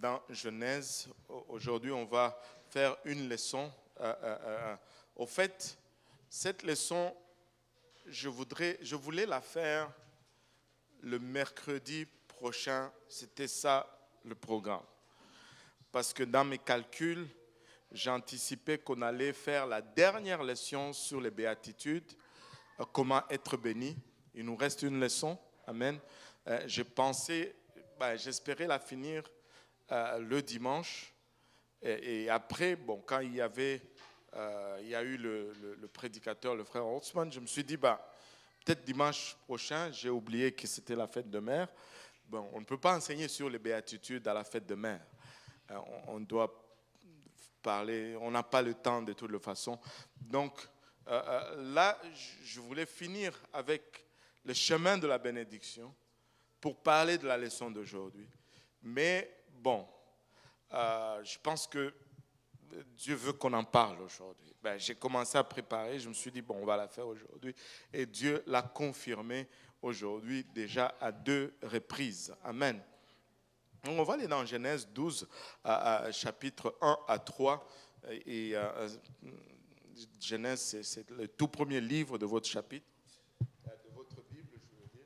dans Genèse. Aujourd'hui, on va faire une leçon. Au fait, cette leçon, je voulais la faire le mercredi prochain. C'était ça le programme. Parce que dans mes calculs, j'anticipais qu'on allait faire la dernière leçon sur les béatitudes, comment être béni. Il nous reste une leçon. Amen. J'espérais la finir le dimanche. Et après, quand il y a eu le prédicateur, le frère Holtzman, je me suis dit, peut-être dimanche prochain, j'ai oublié que c'était la fête de mère. On ne peut pas enseigner sur les béatitudes à la fête de mère. On doit parler, on n'a pas le temps de toute façon. Donc là, je voulais finir avec le chemin de la bénédiction pour parler de la leçon d'aujourd'hui. Mais je pense que Dieu veut qu'on en parle aujourd'hui. J'ai commencé à préparer, je me suis dit, on va la faire aujourd'hui. Et Dieu l'a confirmé aujourd'hui déjà à 2 reprises. Amen. Donc on va aller dans Genèse 12, chapitre 1 à 3. Et Genèse, c'est le tout premier livre de votre chapitre, de votre Bible, je veux dire.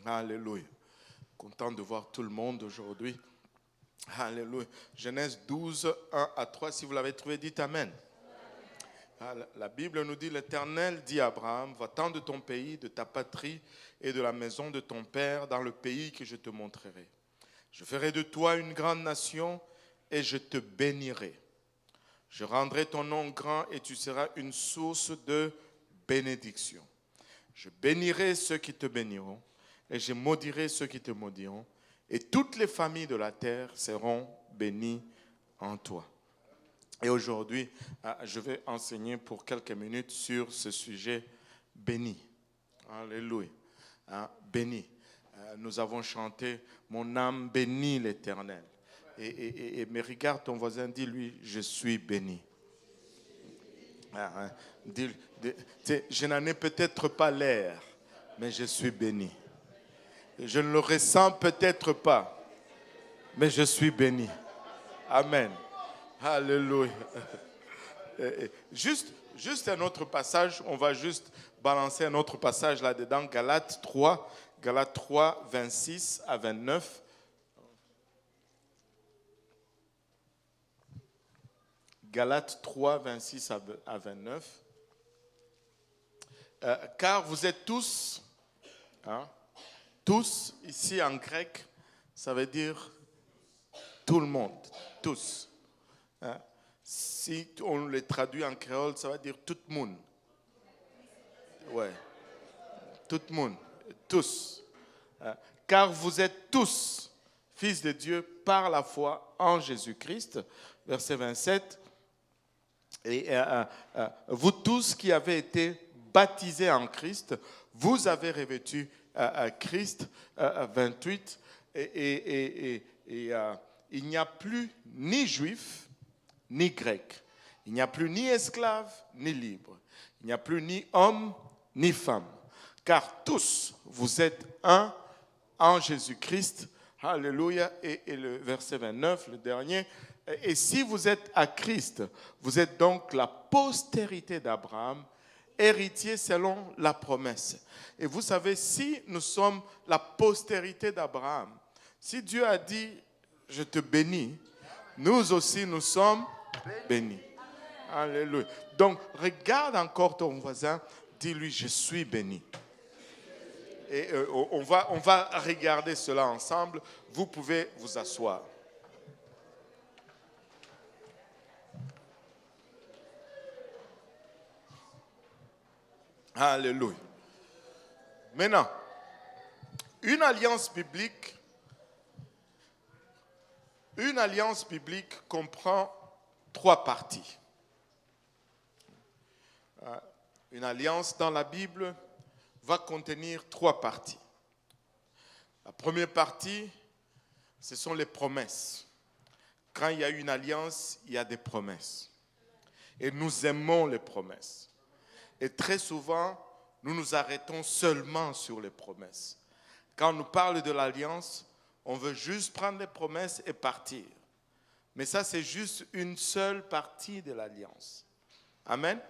Alléluia. Content de voir tout le monde aujourd'hui. Alléluia. Genèse 12, 1 à 3. Si vous l'avez trouvé, dites Amen. La Bible nous dit, l'Éternel dit à Abraham, va-t'en de ton pays, de ta patrie et de la maison de ton père dans le pays que je te montrerai. Je ferai de toi une grande nation et je te bénirai. Je rendrai ton nom grand et tu seras une source de bénédiction. Je bénirai ceux qui te béniront et je maudirai ceux qui te maudiront. Et toutes les familles de la terre seront bénies en toi. Et aujourd'hui, je vais enseigner pour quelques minutes sur ce sujet béni. Alléluia. Béni. Nous avons chanté « Mon âme bénit l'Éternel ». Mais regarde ton voisin, dis-lui « Je suis béni ». Je n'en ai peut-être pas l'air, mais je suis béni. Je ne le ressens peut-être pas, mais je suis béni. Amen. Alléluia. Juste un autre passage, on va juste balancer un autre passage là-dedans, Galates 3, 26 à 29. Galates 3, 26 à 29. Car vous êtes tous, tous, ici en grec, ça veut dire tout le monde, tous. Si on le traduit en créole, ça veut dire tout le monde. Ouais. Tout le monde. Tous. Car vous êtes tous fils de Dieu par la foi en Jésus-Christ. Verset 27. Et vous tous qui avez été baptisés en Christ, vous avez revêtu Christ. 28. Et il n'y a plus ni juif, ni grec. Il n'y a plus ni esclave, ni libre. Il n'y a plus ni homme, ni femme. Car tous, vous êtes un en Jésus-Christ. Alléluia. Et le verset 29, le dernier. Et si vous êtes à Christ, vous êtes donc la postérité d'Abraham, héritier selon la promesse. Et vous savez, si nous sommes la postérité d'Abraham, si Dieu a dit, je te bénis, nous aussi, nous sommes bénis. Alléluia. Donc, regarde encore ton voisin, dis-lui, je suis béni. Et on va regarder cela ensemble. Vous pouvez vous asseoir. Alléluia. Maintenant, une alliance biblique comprend 3 parties. Une alliance dans la Bible va contenir 3 parties. La première partie, ce sont les promesses. Quand il y a une alliance, il y a des promesses. Et nous aimons les promesses. Et très souvent, nous nous arrêtons seulement sur les promesses. Quand on nous parle de l'alliance, on veut juste prendre les promesses et partir. Mais ça, c'est juste une seule partie de l'alliance. Amen?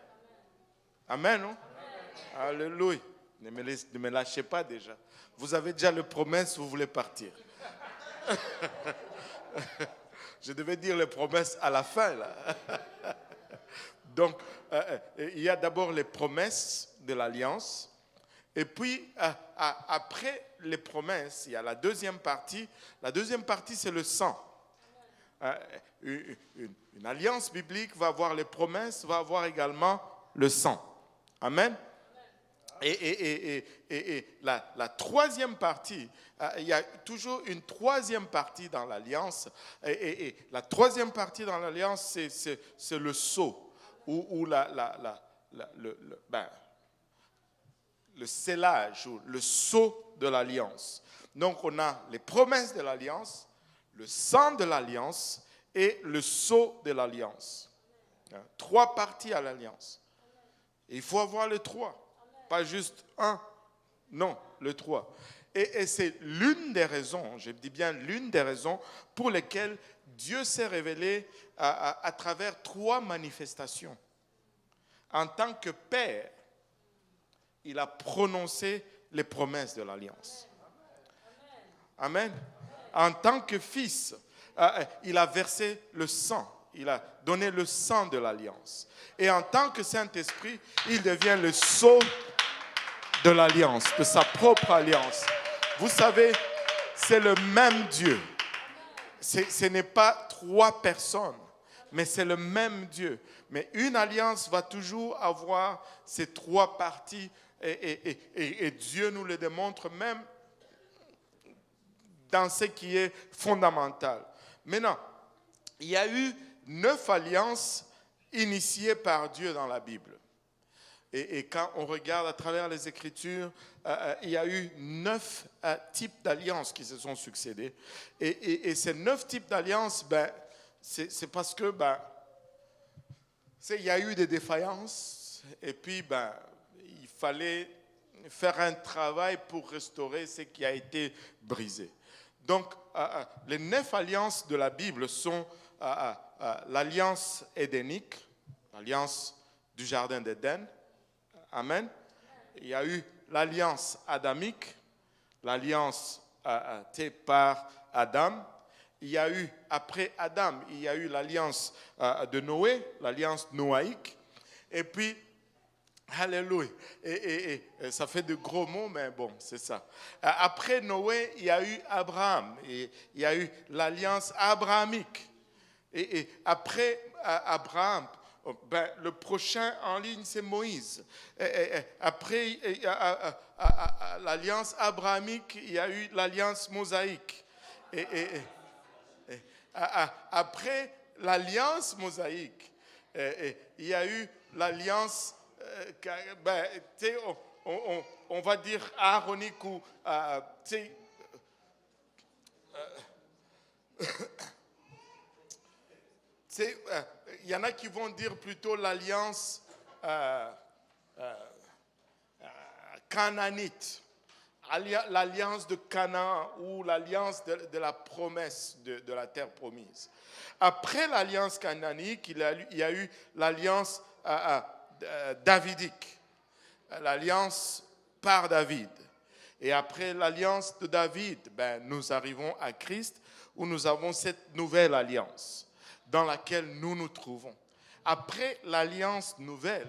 Amen, non? Amen. Alléluia. Ne me lâchez pas déjà. Vous avez déjà les promesses, vous voulez partir. Je devais dire les promesses à la fin, là. Donc, il y a d'abord les promesses de l'alliance. Et puis, après les promesses, il y a la deuxième partie. La deuxième partie, c'est le sang. Une alliance biblique va avoir les promesses, va avoir également le sang. Amen. Et la troisième partie, il y a toujours une troisième partie dans l'alliance. Et la troisième partie dans l'alliance, c'est le sceau, ou le scellage, ou le sceau de l'alliance. Donc on a les promesses de l'alliance, le sang de l'alliance et le sceau de l'alliance. Trois parties à l'alliance. Et il faut avoir les trois. Pas juste un, non, le trois. Et c'est l'une des raisons, je dis bien l'une des raisons pour lesquelles Dieu s'est révélé à travers trois manifestations. En tant que Père, il a prononcé les promesses de l'alliance. Amen. En tant que Fils, il a versé le sang. Il a donné le sang de l'alliance. Et en tant que Saint-Esprit, il devient le sceau de l'alliance, de sa propre alliance. Vous savez, c'est le même Dieu. Ce n'est pas trois personnes, mais c'est le même Dieu. Mais une alliance va toujours avoir ces trois parties et Dieu nous le démontre même dans ce qui est fondamental. Maintenant, il y a eu 9 alliances initiées par Dieu dans la Bible. Et quand on regarde à travers les Écritures, il y a eu 9 types d'alliances qui se sont succédés. Et ces 9 types d'alliances, c'est parce que il y a eu des défaillances. Et puis, il fallait faire un travail pour restaurer ce qui a été brisé. Donc, les 9 alliances de la Bible sont l'alliance édénique, l'alliance du Jardin d'Éden. Amen. Il y a eu l'alliance adamique, l'alliance par Adam. Il y a eu, après Adam, il y a eu l'alliance de Noé, l'alliance noaïque. Et puis, alléluia. Et ça fait de gros mots, mais bon, c'est ça. Après Noé, il y a eu Abraham. Et il y a eu l'alliance abrahamique. Et après Abraham, le prochain en ligne, c'est Moïse. Après l'alliance abrahamique, il y a eu l'alliance mosaïque. Après l'alliance mosaïque, il y a eu l'alliance, on va dire aaronique ou il y en a qui vont dire plutôt l'alliance canaanite, l'alliance de Canaan ou l'alliance de la promesse de la terre promise. Après l'alliance canaanique, il y a eu l'alliance davidique, l'alliance par David. Et après l'alliance de David, nous arrivons à Christ où nous avons cette nouvelle alliance dans laquelle nous nous trouvons. Après l'alliance nouvelle,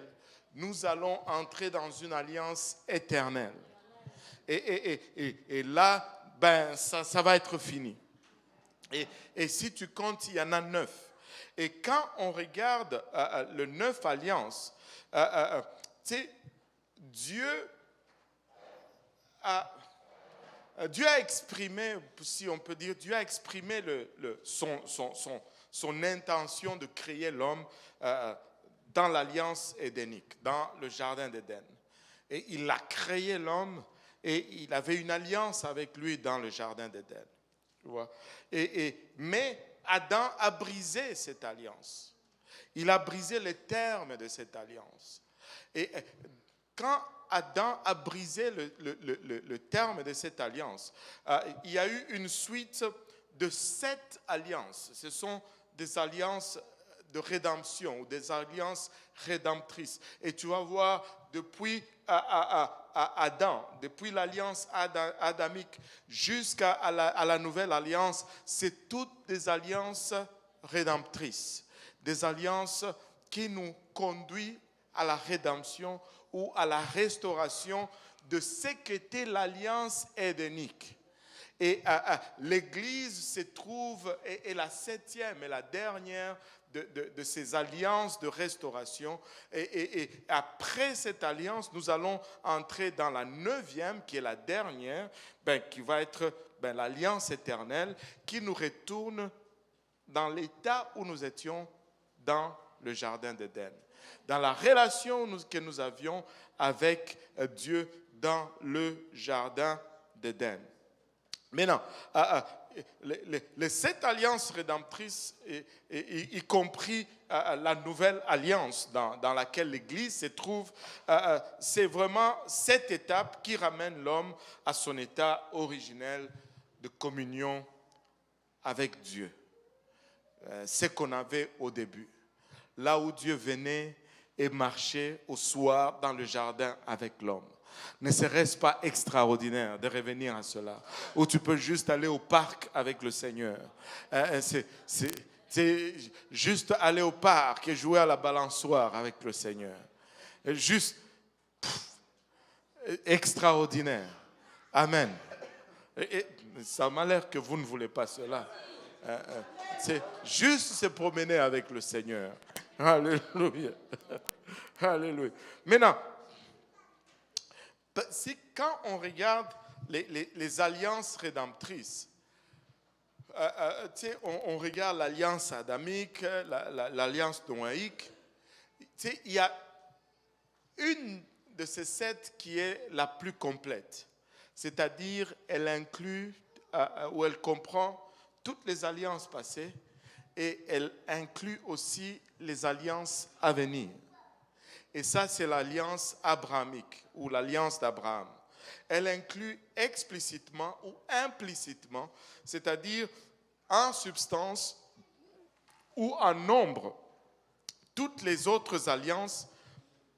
nous allons entrer dans une alliance éternelle. Et là, ça va être fini. Et si tu comptes, il y en a 9. Et quand on regarde le 9 alliances, Dieu a exprimé, si on peut dire, Dieu a exprimé son intention de créer l'homme dans l'alliance édénique, dans le jardin d'Éden. Et il a créé l'homme et il avait une alliance avec lui dans le jardin d'Éden. Tu vois? Mais Adam a brisé cette alliance. Il a brisé les termes de cette alliance. Et quand Adam a brisé le terme de cette alliance, il y a eu une suite de 7 alliances. Ce sont des alliances de rédemption ou des alliances rédemptrices. Et tu vas voir depuis Adam, depuis l'alliance adamique jusqu'à la nouvelle alliance, c'est toutes des alliances rédemptrices, des alliances qui nous conduisent à la rédemption ou à la restauration de ce qu'était l'alliance édénique. Et l'Église se trouve, est la 7e et la dernière de ces alliances de restauration. Et après cette alliance, nous allons entrer dans la 9e, qui est la dernière, qui va être l'alliance éternelle, qui nous retourne dans l'état où nous étions dans le jardin d'Éden, dans la relation que nous avions avec Dieu dans le jardin d'Éden. Maintenant, les 7 alliances rédemptrices, y compris la nouvelle alliance dans laquelle l'Église se trouve, c'est vraiment cette étape qui ramène l'homme à son état originel de communion avec Dieu. Ce qu'on avait au début. Là où Dieu venait et marchait au soir dans le jardin avec l'homme. Ne serait-ce pas extraordinaire de revenir à cela? Où tu peux juste aller au parc avec le Seigneur. C'est juste aller au parc et jouer à la balançoire avec le Seigneur. Juste extraordinaire. Amen. Et ça m'a l'air que vous ne voulez pas cela. C'est juste se promener avec le Seigneur. Alléluia. Alléluia. Maintenant, quand on regarde les alliances rédemptrices, on regarde l'alliance adamique, l'alliance noaïque, il y a une de ces 7 qui est la plus complète. C'est-à-dire, elle inclut ou elle comprend toutes les alliances passées et elle inclut aussi les alliances à venir. Et ça, c'est l'alliance abrahamique ou l'alliance d'Abraham. Elle inclut explicitement ou implicitement, c'est-à-dire en substance ou en nombre, toutes les autres alliances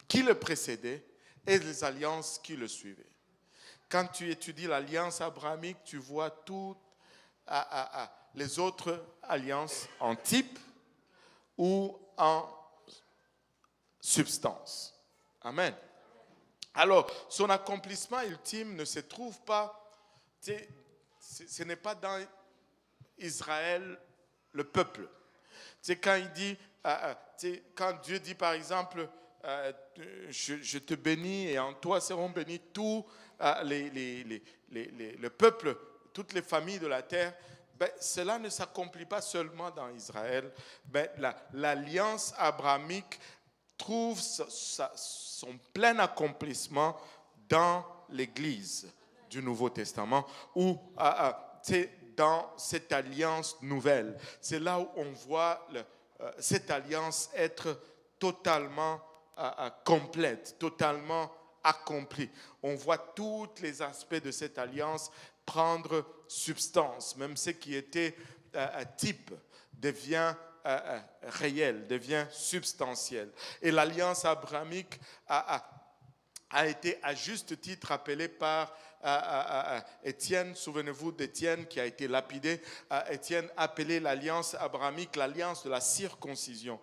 qui le précédaient et les alliances qui le suivaient. Quand tu étudies l'alliance abrahamique, tu vois toutes les autres alliances en type ou en substance. Amen. Alors, son accomplissement ultime ne se trouve pas, ce n'est pas dans Israël, le peuple. Quand il dit, quand Dieu dit par exemple, je te bénis et en toi seront bénis tous le peuple, toutes les familles de la terre, cela ne s'accomplit pas seulement dans Israël. L'alliance abrahamique trouve son plein accomplissement dans l'Église du Nouveau Testament ou dans cette alliance nouvelle. C'est là où on voit cette alliance être totalement complète, totalement accomplie. On voit tous les aspects de cette alliance prendre substance. Même ce qui était type devient réel, devient substantiel. Et l'alliance abrahamique a été à juste titre appelée par Étienne. Souvenez-vous d'Étienne qui a été lapidé. Étienne appelait l'alliance abrahamique l'alliance de la circoncision.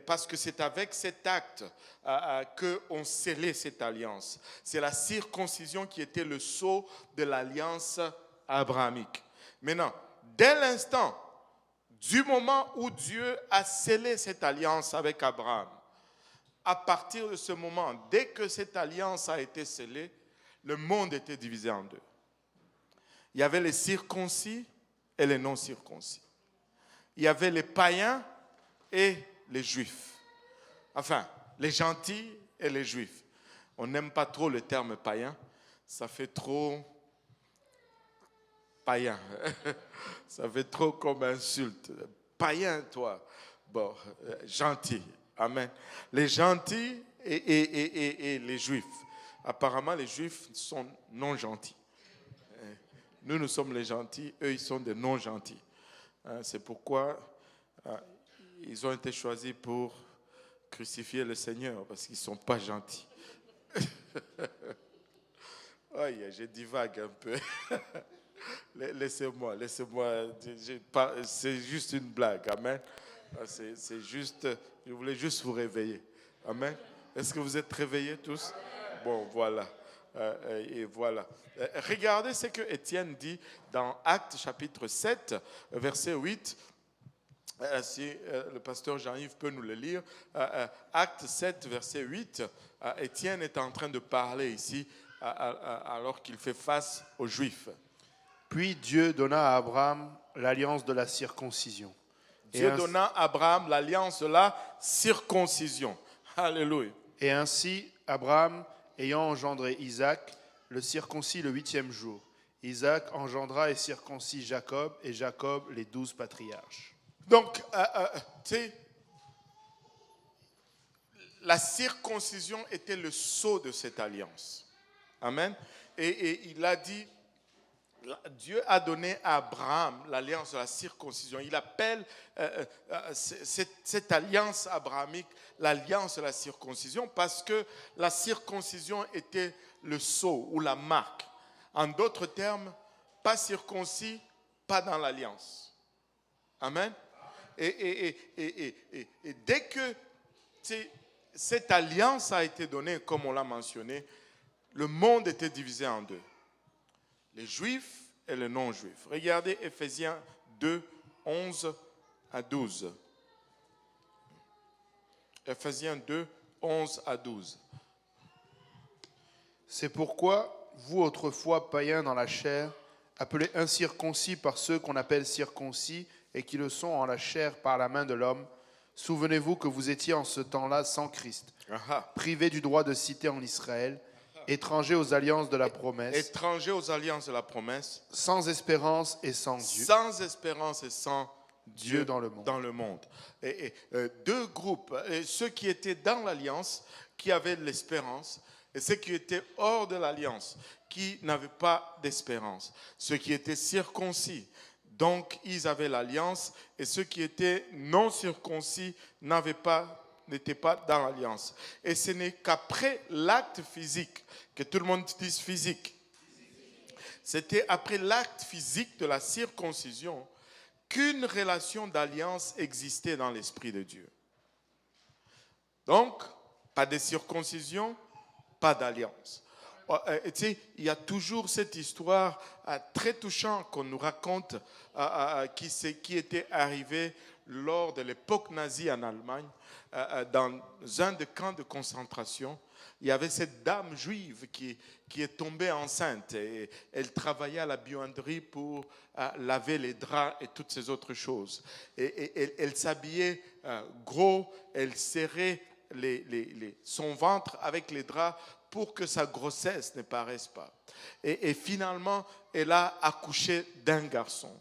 Parce que c'est avec cet acte qu'on scellait cette alliance. C'est la circoncision qui était le sceau de l'alliance abrahamique. Maintenant, dès l'instant, du moment où Dieu a scellé cette alliance avec Abraham, à partir de ce moment, dès que cette alliance a été scellée, le monde était divisé en deux. Il y avait les circoncis et les non-circoncis. Il y avait les païens et les juifs. Enfin, les gentils et les juifs. On n'aime pas trop le terme païen. Ça fait trop païen. Ça fait trop comme insulte. Païen, toi. Bon, gentil. Amen. Les gentils et les juifs. apparemment les Juifs sont non gentils. Nous sommes les gentils, eux, ils sont des non gentils. C'est pourquoi ils ont été choisis pour crucifier le Seigneur, parce qu'ils ne sont pas gentils. Je divague un peu. Laissez-moi. C'est juste une blague. Amen. C'est juste, je voulais juste vous réveiller. Amen. Est-ce que vous êtes réveillés tous? Bon, voilà. Et voilà. Regardez ce que Étienne dit dans Actes chapitre 7, verset 8. Si le pasteur Jean-Yves peut nous le lire. Actes 7, verset 8. Étienne est en train de parler ici alors qu'il fait face aux Juifs. Puis Dieu donna à Abraham l'alliance de la circoncision. Dieu donna à Abraham l'alliance de la circoncision. Alléluia. Et ainsi, Abraham, ayant engendré Isaac, le circoncis le 8e jour. Isaac engendra et circoncis Jacob, et Jacob les 12 patriarches. Donc, tu sais, la circoncision était le sceau de cette alliance. Amen. Et il a dit, Dieu a donné à Abraham l'alliance de la circoncision. Il appelle cette alliance abrahamique l'alliance de la circoncision parce que la circoncision était le sceau ou la marque. En d'autres termes, pas circoncis, pas dans l'alliance. Amen. Et dès que cette alliance a été donnée, comme on l'a mentionné, le monde était divisé en deux. Les Juifs et les non-Juifs. Regardez Ephésiens 2, 11 à 12. Ephésiens 2, 11 à 12. C'est pourquoi, vous autrefois païens dans la chair, appelés incirconcis par ceux qu'on appelle circoncis et qui le sont en la chair par la main de l'homme, souvenez-vous que vous étiez en ce temps-là sans Christ, privés du droit de cité en Israël, étrangers aux alliances de la promesse. Étrangers aux alliances de la promesse. Sans espérance et sans Dieu. Sans espérance et sans Dieu dans le monde. Et deux groupes, ceux qui étaient dans l'alliance, qui avaient de l'espérance, et ceux qui étaient hors de l'alliance, qui n'avaient pas d'espérance. Ceux qui étaient circoncis, donc ils avaient l'alliance, et ceux qui étaient non circoncis n'étaient pas dans l'alliance. Et ce n'est qu'après l'acte physique, que tout le monde dise physique. C'était après l'acte physique de la circoncision qu'une relation d'alliance existait dans l'Esprit de Dieu. Donc, pas de circoncision, pas d'alliance. Il y a toujours cette histoire très touchante qu'on nous raconte qui était arrivée lors de l'époque nazie en Allemagne, dans un des camps de concentration. Il y avait cette dame juive qui est tombée enceinte et elle travaillait à la buanderie pour laver les draps et toutes ces autres choses. Et elle s'habillait gros, elle serrait son ventre avec les draps pour que sa grossesse ne paraisse pas. Et finalement, elle a accouché d'un garçon.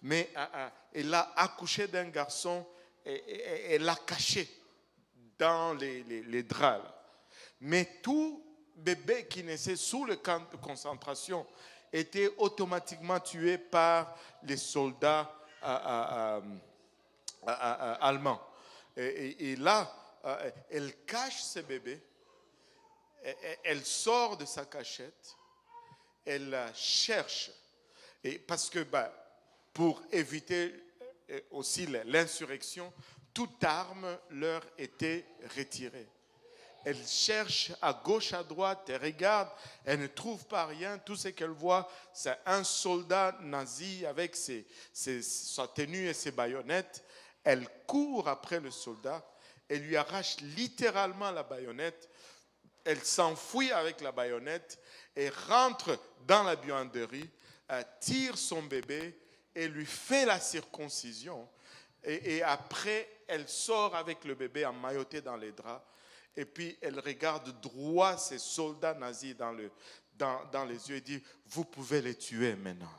Mais elle a accouché d'un garçon et elle l'a caché dans les draps. Là. Mais tout bébé qui naissait sous le camp de concentration était automatiquement tué par les soldats allemands. Et là, elle cache ce bébé, elle sort de sa cachette, elle cherche, et parce que pour éviter aussi l'insurrection, toute arme leur était retirée. Elle cherche à gauche, à droite, elle regarde, elle ne trouve pas rien. Tout ce qu'elle voit, c'est un soldat nazi avec sa tenue et ses baïonnettes. Elle court après le soldat, elle lui arrache littéralement la baïonnette. Elle s'enfuit avec la baïonnette et rentre dans la buanderie, tire son bébé et lui fait la circoncision. Et après, elle sort avec le bébé emmailloté dans les draps. Et puis, elle regarde droit ces soldats nazis dans les yeux et dit, vous pouvez les tuer maintenant.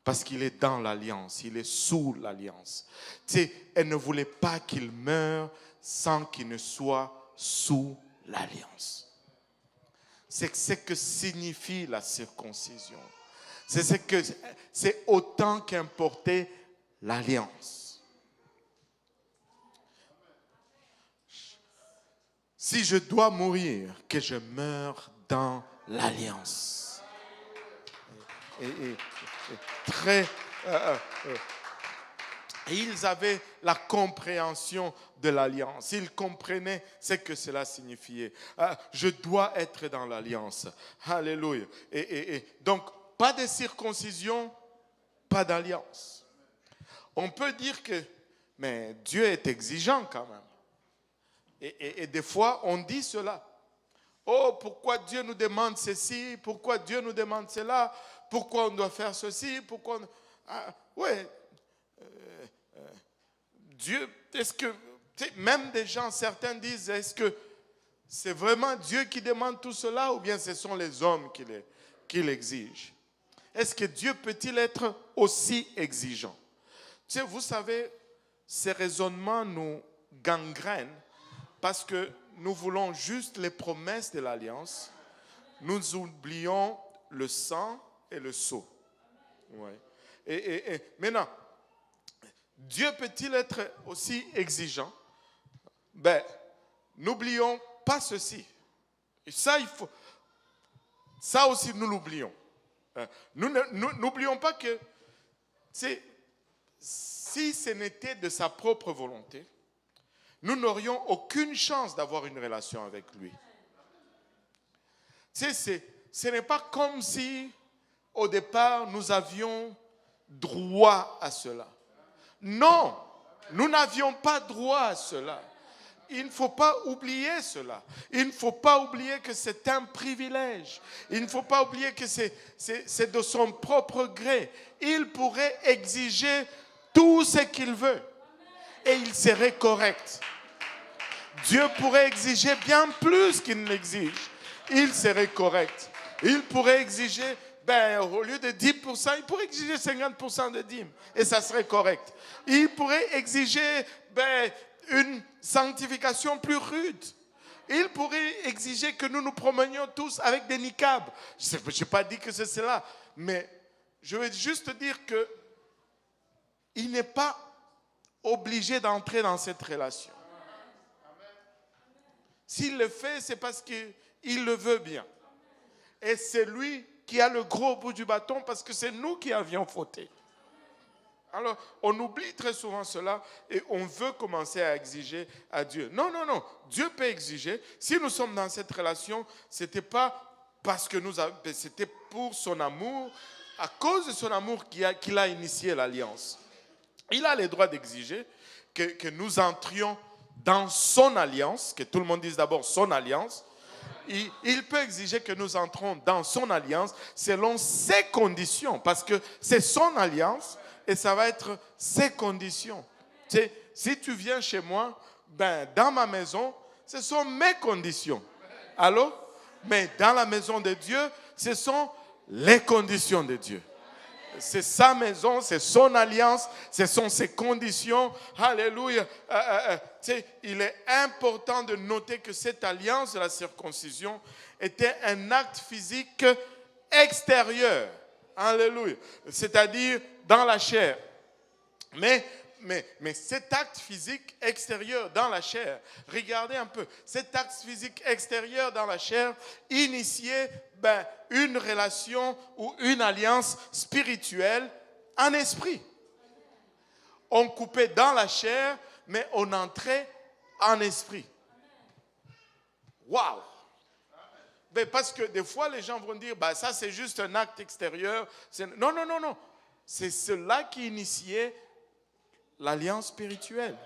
Parce qu'il est dans l'alliance, il est sous l'alliance. Tu sais, elle ne voulait pas qu'il meure sans qu'il ne soit sous l'alliance. c'est ce que signifie la circoncision. C'est autant qu'importer l'alliance. Si je dois mourir, que je meure dans l'alliance. Et très... Et ils avaient la compréhension de l'alliance. Ils comprenaient ce que cela signifiait. Je dois être dans l'alliance. Alléluia. Et donc, pas de circoncision, pas d'alliance. On peut dire que, mais Dieu est exigeant quand même. Et des fois, on dit cela. Oh, pourquoi Dieu nous demande ceci? Pourquoi Dieu nous demande cela? Pourquoi on doit faire ceci? Pourquoi ouais. Dieu, est-ce que, même des gens, certains disent, est-ce que c'est vraiment Dieu qui demande tout cela ou bien ce sont les hommes qui l'exigent? Est-ce que Dieu peut-il être aussi exigeant? Vous savez, ces raisonnements nous gangrènent parce que nous voulons juste les promesses de l'alliance. Nous oublions le sang et le sceau. Ouais. Et maintenant, Dieu peut-il être aussi exigeant? Ben, n'oublions pas ceci. Et ça, ça aussi, nous l'oublions. Nous n'oublions pas que si ce n'était de sa propre volonté, nous n'aurions aucune chance d'avoir une relation avec lui. Ce n'est pas comme si, au départ, nous avions droit à cela. Non, nous n'avions pas droit à cela. Il ne faut pas oublier cela. Il ne faut pas oublier que c'est un privilège. Il ne faut pas oublier que c'est de son propre gré. Il pourrait exiger tout ce qu'il veut et il serait correct. Dieu pourrait exiger bien plus qu'il n'exige. Il serait correct. Il pourrait exiger, au lieu de 10%, il pourrait exiger 50% de dîmes et ça serait correct. Il pourrait exiger une sanctification plus rude. Il pourrait exiger que nous nous promenions tous avec des niqabs. Je n'ai pas dit que c'est cela, mais je veux juste dire qu'il n'est pas obligé d'entrer dans cette relation. S'il le fait, c'est parce qu'il le veut bien. Et c'est lui qui a le gros bout du bâton parce que c'est nous qui avions fauté. Alors, on oublie très souvent cela et on veut commencer à exiger à Dieu. Non. Dieu peut exiger. Si nous sommes dans cette relation, ce n'était pas parce que c'était pour son amour, à cause de son amour qu'il a initié l'alliance. Il a le droit d'exiger que nous entrions dans son alliance, que tout le monde dise d'abord son alliance. Il peut exiger que nous entrons dans son alliance selon ses conditions, parce que c'est son alliance et ça va être ses conditions. Si tu viens chez moi, dans ma maison, ce sont mes conditions. Allô? Mais dans la maison de Dieu, ce sont les conditions de Dieu. C'est sa maison, c'est son alliance, ce sont ses conditions. Alléluia. Il est important de noter que cette alliance de la circoncision était un acte physique extérieur. Alléluia. C'est-à-dire dans la chair. Mais cet acte physique extérieur dans la chair, regardez un peu, cet acte physique extérieur dans la chair initiait une relation ou une alliance spirituelle en esprit. On coupait dans la chair, mais on entrait en esprit. Waouh! Parce que des fois, les gens vont dire, ça c'est juste un acte extérieur. Non. C'est cela qui initiait l'alliance spirituelle.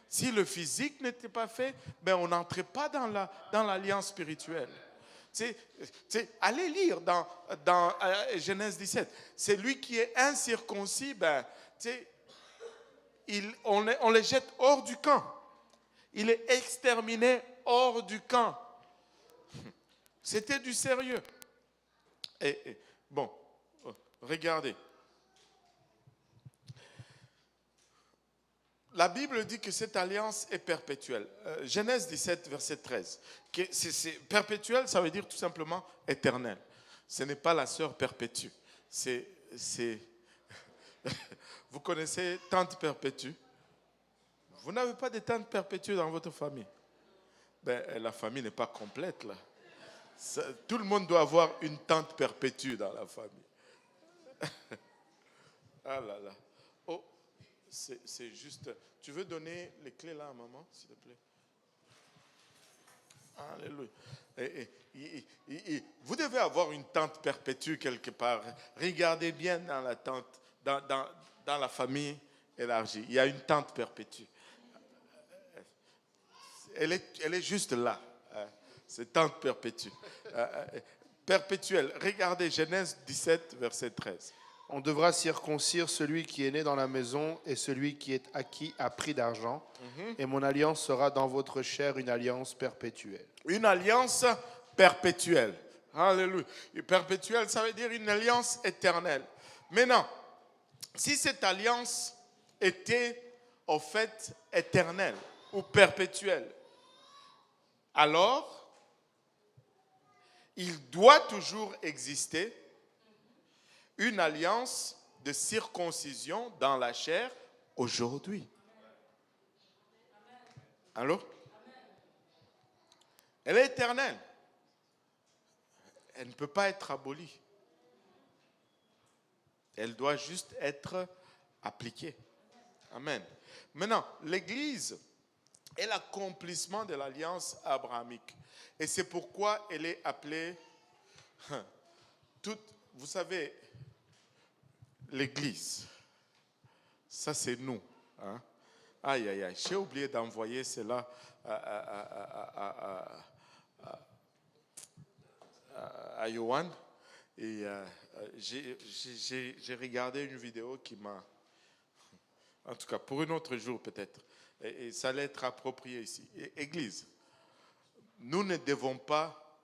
Si le physique n'était pas fait, on n'entrait pas dans l'alliance spirituelle. Allez lire dans Genèse 17. C'est lui qui est incirconcis, on le jette hors du camp. Il est exterminé hors du camp. C'était du sérieux. Bon, regardez. la Bible dit que cette alliance est perpétuelle. Genèse 17, verset 13. Perpétuel, ça veut dire tout simplement éternel. Ce n'est pas la sœur perpétue. Vous connaissez tante perpétue? Vous n'avez pas de tante perpétue dans votre famille. La famille n'est pas complète là. Tout le monde doit avoir une tante perpétue dans la famille. Ah là là. Oh, c'est juste. Tu veux donner les clés là à maman, s'il te plaît? Alléluia. Vous devez avoir une tante perpétue quelque part. Regardez bien dans la tante, dans la famille élargie. Il y a une tante perpétue. Elle est juste là. C'est tante perpétue. Perpétuelle. Regardez Genèse 17, verset 13. On devra circoncire celui qui est né dans la maison et celui qui est acquis à prix d'argent. Et mon alliance sera dans votre chair une alliance perpétuelle. Une alliance perpétuelle. Alléluia. Et perpétuelle, ça veut dire une alliance éternelle. Maintenant, si cette alliance était au fait éternelle ou perpétuelle, alors il doit toujours exister une alliance de circoncision dans la chair aujourd'hui. Allô? Elle est éternelle. Elle ne peut pas être abolie. Elle doit juste être appliquée. Amen. Maintenant, l'Église est l'accomplissement de l'alliance abrahamique. Et c'est pourquoi elle est appelée vous savez, l'Église, ça c'est nous. Hein? Aïe, aïe, aïe, j'ai oublié d'envoyer cela à Johan. Et j'ai regardé une vidéo qui m'a... En tout cas, pour un autre jour peut-être. Et ça allait être approprié ici. Église, nous ne devons pas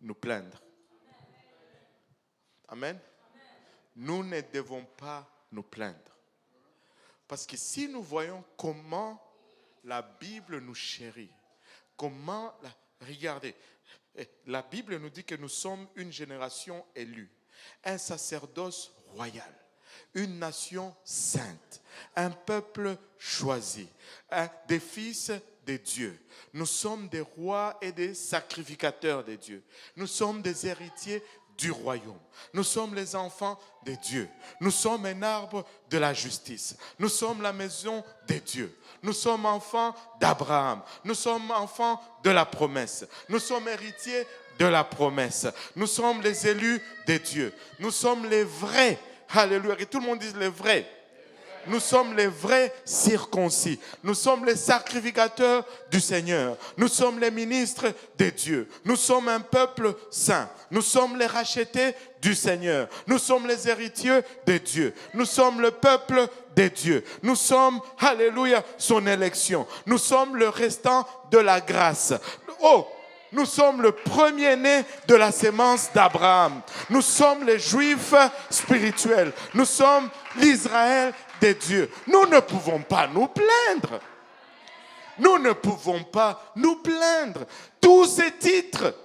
nous plaindre. Amen. Nous ne devons pas nous plaindre. Parce que si nous voyons comment la Bible nous chérit, regardez, la Bible nous dit que nous sommes une génération élue, un sacerdoce royal, une nation sainte, un peuple choisi, des fils de Dieu. Nous sommes des rois et des sacrificateurs de Dieu. Nous sommes des héritiers du royaume. Nous sommes les enfants de Dieu. Nous sommes un arbre de la justice. Nous sommes la maison de Dieu. Nous sommes enfants d'Abraham. Nous sommes enfants de la promesse. Nous sommes héritiers de la promesse. Nous sommes les élus de Dieu. Nous sommes les vrais. Alléluia. Et tout le monde dit les vrais. Nous sommes les vrais circoncis. Nous sommes les sacrificateurs du Seigneur. Nous sommes les ministres de Dieu. Nous sommes un peuple saint. Nous sommes les rachetés du Seigneur. Nous sommes les héritiers de Dieu. Nous sommes le peuple de Dieu. Nous sommes, alléluia, son élection. Nous sommes le restant de la grâce. Oh! Nous sommes le premier-né de la sémence d'Abraham. Nous sommes les Juifs spirituels. Nous sommes l'Israël de Dieu. Nous ne pouvons pas nous plaindre. Nous ne pouvons pas nous plaindre. Tous ces titres.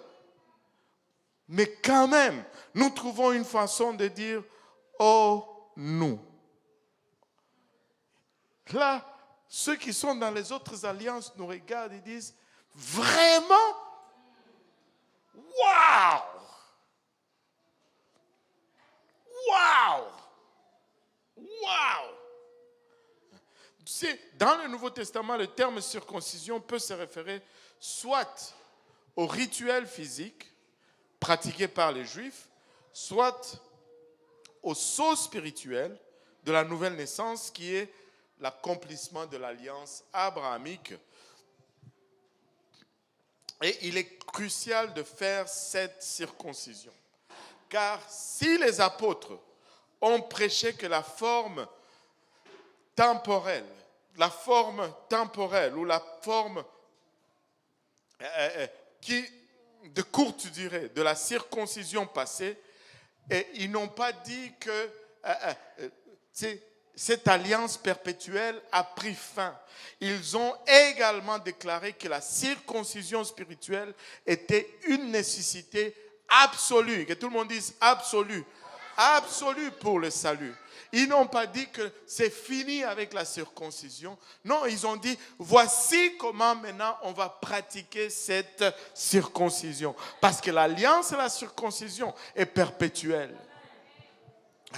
Mais quand même, nous trouvons une façon de dire « Oh, nous ». Là, ceux qui sont dans les autres alliances nous regardent et disent « Vraiment ? Wow! Wow! Wow! » Dans le Nouveau Testament, le terme circoncision peut se référer soit au rituel physique pratiqué par les Juifs, soit au sceau spirituel de la nouvelle naissance qui est l'accomplissement de l'alliance abrahamique. Et il est crucial de faire cette circoncision. Car si les apôtres ont prêché que la forme temporelle ou la forme de courte durée de la circoncision passée, et ils n'ont pas dit que cette alliance perpétuelle a pris fin. Ils ont également déclaré que la circoncision spirituelle était une nécessité absolue. Que tout le monde dise absolue. Absolue pour le salut. Ils n'ont pas dit que c'est fini avec la circoncision. Non, ils ont dit, voici comment maintenant on va pratiquer cette circoncision. Parce que l'alliance et la circoncision est perpétuelle.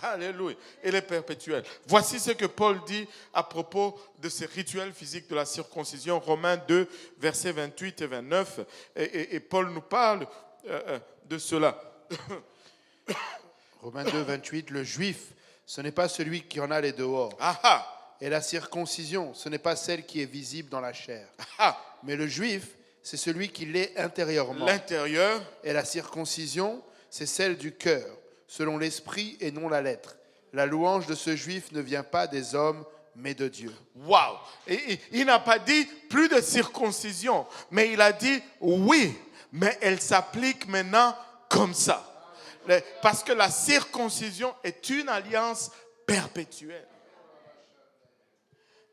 Alléluia. Elle est perpétuelle. Voici ce que Paul dit à propos de ce rituel physique de la circoncision. Romains 2, versets 28 et 29. Et Paul nous parle de cela. Romains 2, 28, le juif, ce n'est pas celui qui en a les dehors. Et la circoncision, ce n'est pas celle qui est visible dans la chair. Mais le juif, c'est celui qui l'est intérieurement. L'intérieur. Et la circoncision, c'est celle du cœur, selon l'esprit et non la lettre. La louange de ce juif ne vient pas des hommes, mais de Dieu. Waouh! Il n'a pas dit plus de circoncision, mais il a dit oui, mais elle s'applique maintenant comme ça. Parce que la circoncision est une alliance perpétuelle.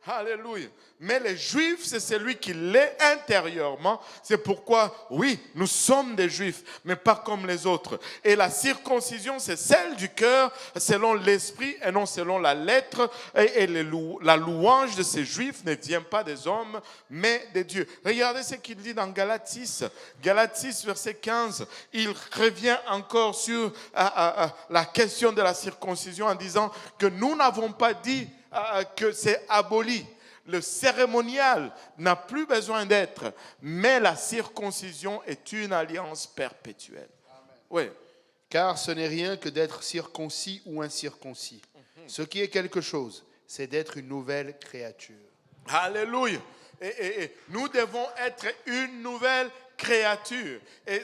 Alléluia. Mais les Juifs, c'est celui qui l'est intérieurement. C'est pourquoi, oui, nous sommes des Juifs, mais pas comme les autres. Et la circoncision, c'est celle du cœur, selon l'esprit et non selon la lettre. Et la louange de ces Juifs ne vient pas des hommes, mais de Dieu. Regardez ce qu'il dit dans Galates 6. Galates 6, verset 15. Il revient encore sur la question de la circoncision en disant que nous n'avons pas dit que c'est aboli. Le cérémonial n'a plus besoin d'être, mais la circoncision est une alliance perpétuelle. Amen. Oui. Car ce n'est rien que d'être circoncis ou incirconcis. Ce qui est quelque chose, c'est d'être une nouvelle créature. Alléluia. Et nous devons être une nouvelle créature. Et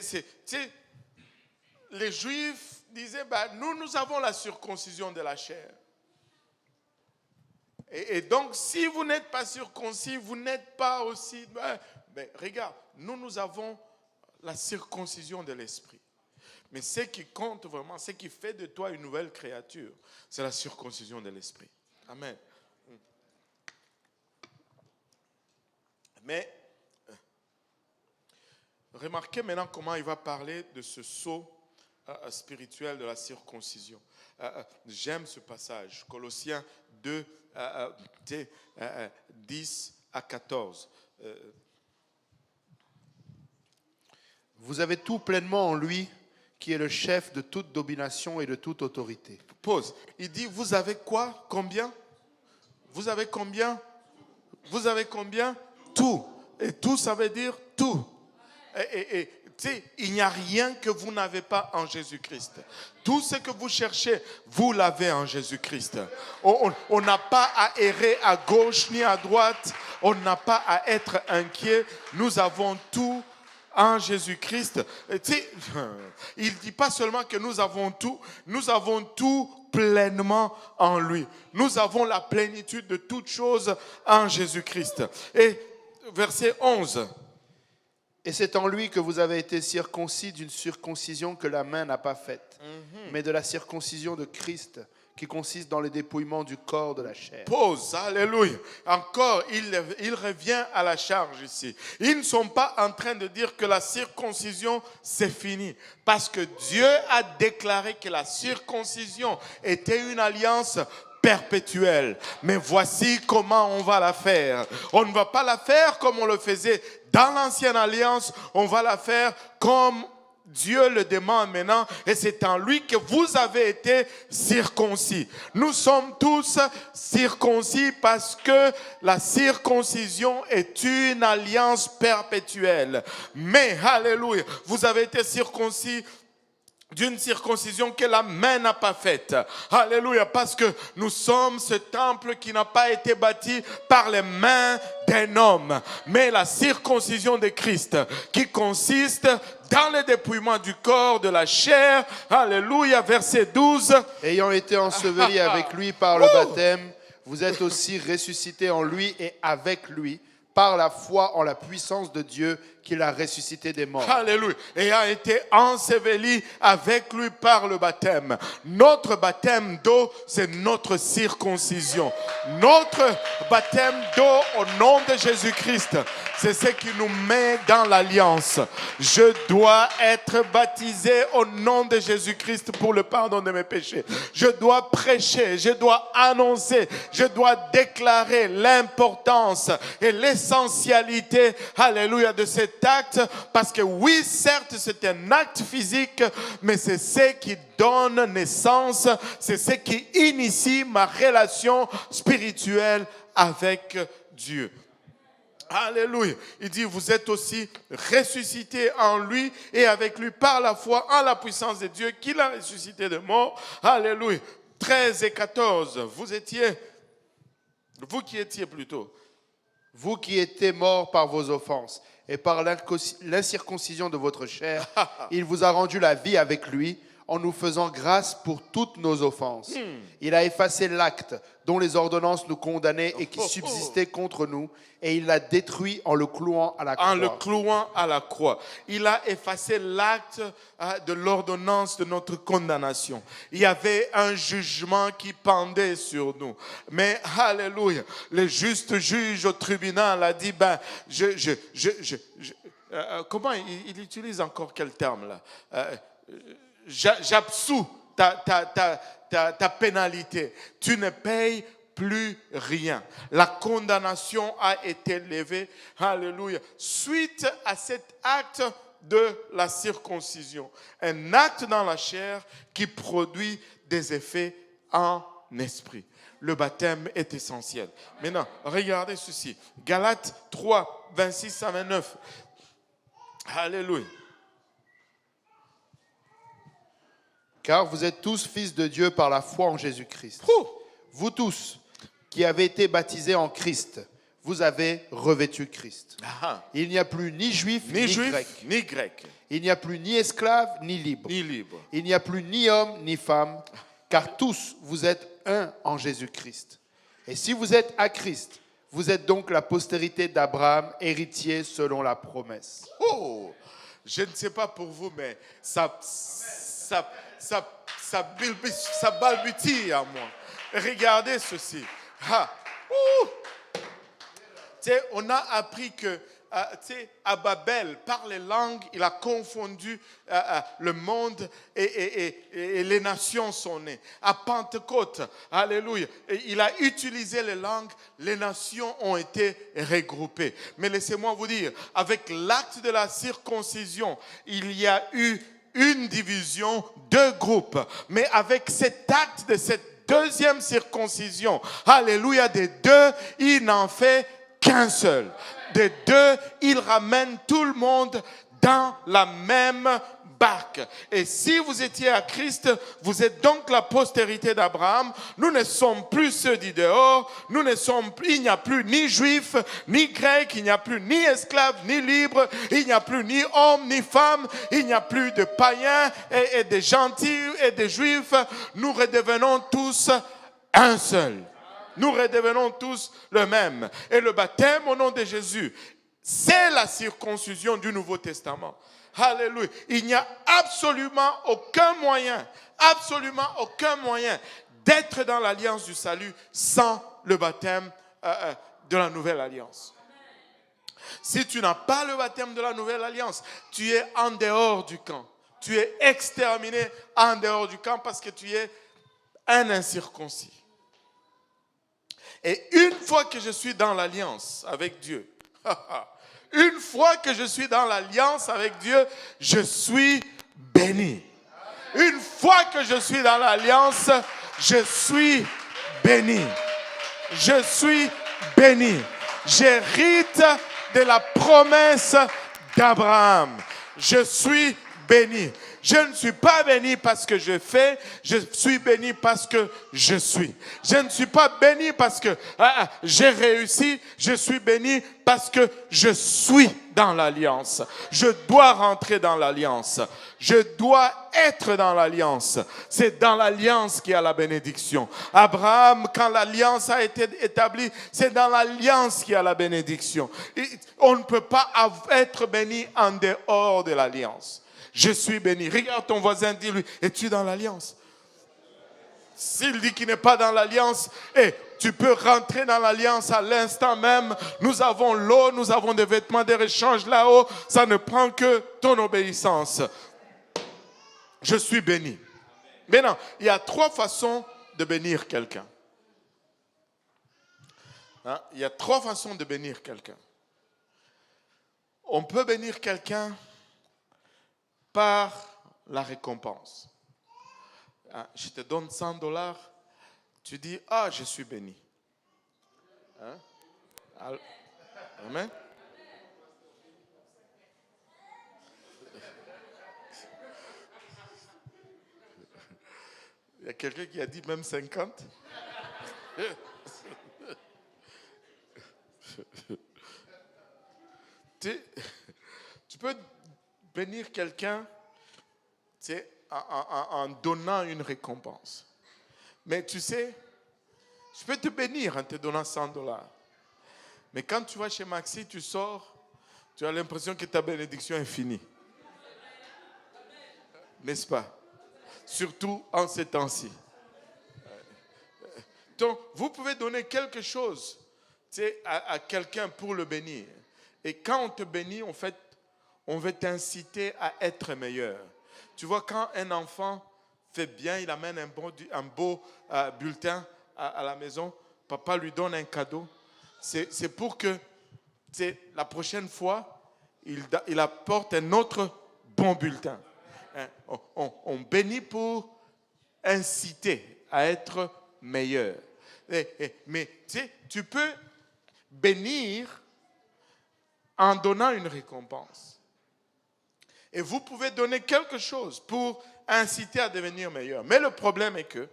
les Juifs disaient, nous avons la circoncision de la chair. Et donc, si vous n'êtes pas circoncis, vous n'êtes pas aussi... Mais regarde, nous avons la circoncision de l'esprit. Mais ce qui compte vraiment, ce qui fait de toi une nouvelle créature, c'est la circoncision de l'esprit. Amen. Mais, remarquez maintenant comment il va parler de ce sceau spirituel de la circoncision. J'aime ce passage, Colossiens 2, 10 à 14. Vous avez tout pleinement en lui, qui est le chef de toute domination et de toute autorité. Pause. Il dit, vous avez quoi? Combien? Vous avez combien? Vous avez combien? Tout. Et tout, ça veut dire tout. Et il n'y a rien que vous n'avez pas en Jésus-Christ. Tout ce que vous cherchez, vous l'avez en Jésus-Christ. On n'a pas à errer à gauche ni à droite. On n'a pas à être inquiet. Nous avons tout en Jésus-Christ. Il ne dit pas seulement que nous avons tout pleinement en lui. Nous avons la plénitude de toutes choses en Jésus-Christ. Et verset 11. Et c'est en lui que vous avez été circoncis d'une circoncision que la main n'a pas faite, mais de la circoncision de Christ, qui consiste dans le dépouillement du corps de la chair. Pause, alléluia. Encore, il revient à la charge ici. Ils ne sont pas en train de dire que la circoncision, c'est fini. Parce que Dieu a déclaré que la circoncision était une alliance perpétuelle. Mais voici comment on va la faire. On ne va pas la faire comme on le faisait dans l'ancienne alliance. On va la faire comme Dieu le demande maintenant. Et c'est en lui que vous avez été circoncis. Nous sommes tous circoncis parce que la circoncision est une alliance perpétuelle. Mais, alléluia, vous avez été circoncis d'une circoncision que la main n'a pas faite. Alléluia, parce que nous sommes ce temple qui n'a pas été bâti par les mains d'un homme, mais la circoncision de Christ, qui consiste dans le dépouillement du corps, de la chair. Alléluia, verset 12. Ayant été ensevelis avec lui par le baptême, vous êtes aussi ressuscités en lui et avec lui par la foi en la puissance de Dieu qui l'a ressuscité des morts. Alléluia. Et a été enseveli avec lui par le baptême. Notre baptême d'eau, c'est notre circoncision. Notre baptême d'eau au nom de Jésus-Christ, c'est ce qui nous met dans l'alliance. Je dois être baptisé au nom de Jésus-Christ pour le pardon de mes péchés. Je dois prêcher, je dois annoncer, je dois déclarer l'importance et l'essentialité, alléluia, de cet acte, parce que oui, certes, c'est un acte physique, mais c'est ce qui donne naissance, c'est ce qui initie ma relation spirituelle avec Dieu. Alléluia. Il dit, vous êtes aussi ressuscités en lui et avec lui par la foi en la puissance de Dieu qui l'a ressuscité de mort. Alléluia. 13 et 14, vous qui étiez plutôt. Vous qui étiez morts par vos offenses et par l'incirconcision de votre chair, il vous a rendu la vie avec lui en nous faisant grâce pour toutes nos offenses. Il a effacé l'acte dont les ordonnances nous condamnaient et qui subsistait contre nous, et il l'a détruit en le clouant à la croix. En le clouant à la croix. Il a effacé l'acte de l'ordonnance de notre condamnation. Il y avait un jugement qui pendait sur nous. Mais, alléluia, le juste juge au tribunal a dit, comment il utilise encore quel terme là? J'absous ta pénalité. Tu ne payes plus rien. La condamnation a été levée. Alléluia. Suite à cet acte de la circoncision. Un acte dans la chair qui produit des effets en esprit. Le baptême est essentiel. Maintenant, regardez ceci. Galates 3, 26 à 29. Alléluia. Car vous êtes tous fils de Dieu par la foi en Jésus-Christ. Vous tous qui avez été baptisés en Christ, vous avez revêtu Christ. Il n'y a plus ni juif ni grec. Il n'y a plus ni esclave ni libre. Il n'y a plus ni homme ni femme, car tous vous êtes un en Jésus-Christ. Et si vous êtes à Christ, vous êtes donc la postérité d'Abraham, héritier selon la promesse. Je ne sais pas pour vous, mais ça balbutie à moi. Regardez ceci. On a appris que à Babel, par les langues, il a confondu le monde et les nations sont nées. À Pentecôte, alléluia, il a utilisé les langues, les nations ont été regroupées. Mais laissez-moi vous dire, avec l'acte de la circoncision, il y a eu une division, deux groupes. Mais avec cet acte de cette deuxième circoncision, alléluia, des deux, il n'en fait qu'un seul. Des deux, il ramène tout le monde dans la même barque. Et si vous étiez à Christ, vous êtes donc la postérité d'Abraham. Nous ne sommes plus ceux du dehors. Il n'y a plus ni juif, ni grec. Il n'y a plus ni esclave, ni libre. Il n'y a plus ni homme, ni femme. Il n'y a plus de païens et de gentils et de juifs. Nous redevenons tous un seul. Nous redevenons tous le même. Et le baptême au nom de Jésus, c'est la circoncision du Nouveau Testament. Alléluia. Il n'y a absolument aucun moyen d'être dans l'alliance du salut sans le baptême de la nouvelle alliance. Si tu n'as pas le baptême de la nouvelle alliance, tu es en dehors du camp. Tu es exterminé en dehors du camp parce que tu es un incirconcis. Et une fois que je suis dans l'alliance avec Dieu, une fois que je suis dans l'alliance avec Dieu, je suis béni. Une fois que je suis dans l'alliance, je suis béni. Je suis béni. J'hérite de la promesse d'Abraham. Je suis béni. Je ne suis pas béni parce que je fais, je suis béni parce que je suis. Je ne suis pas béni parce que j'ai réussi, je suis béni parce que je suis dans l'alliance. Je dois rentrer dans l'alliance. Je dois être dans l'alliance. C'est dans l'alliance qu'il y a la bénédiction. Abraham, quand l'alliance a été établie, c'est dans l'alliance qu'il y a la bénédiction. Et on ne peut pas être béni en dehors de l'alliance. Je suis béni. Regarde ton voisin, dis-lui, es-tu dans l'alliance? S'il dit qu'il n'est pas dans l'alliance, tu peux rentrer dans l'alliance à l'instant même. Nous avons l'eau, nous avons des vêtements de rechange là-haut. Ça ne prend que ton obéissance. Je suis béni. Maintenant, il y a 3 façons de bénir quelqu'un. Il y a 3 façons de bénir quelqu'un. On peut bénir quelqu'un par la récompense. Je te donne $100, tu dis, je suis béni. Amen. Il y a quelqu'un qui a dit même 50. Tu peux bénir quelqu'un en donnant une récompense. Mais tu sais, je peux te bénir en te donnant $100. Mais quand tu vas chez Maxi, tu sors, tu as l'impression que ta bénédiction est finie. N'est-ce pas? Surtout en ces temps-ci. Donc, vous pouvez donner quelque chose à quelqu'un pour le bénir. Et quand on te bénit, en fait, on veut t'inciter à être meilleur. Tu vois, quand un enfant fait bien, il amène un beau bulletin à la maison, papa lui donne un cadeau. C'est pour que la prochaine fois, il apporte un autre bon bulletin. On bénit pour inciter à être meilleur. Mais tu peux bénir en donnant une récompense. Et vous pouvez donner quelque chose pour inciter à devenir meilleur. Mais le problème est que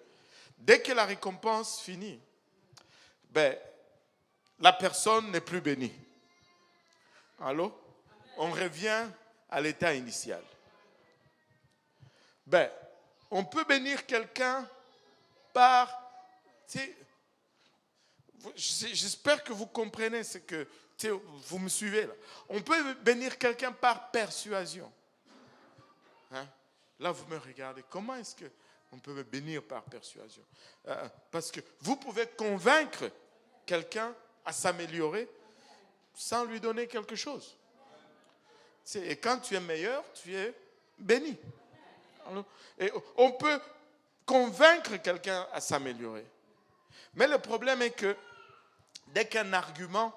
dès que la récompense finit, la personne n'est plus bénie. Allô? On revient à l'état initial. On peut bénir quelqu'un par... J'espère que vous comprenez ce que... Vous me suivez là. On peut bénir quelqu'un par persuasion. Là, vous me regardez. Comment est-ce qu'on peut me bénir par persuasion? Parce que vous pouvez convaincre quelqu'un à s'améliorer sans lui donner quelque chose. Et quand tu es meilleur, tu es béni. Et on peut convaincre quelqu'un à s'améliorer. Mais le problème est que dès qu'un argument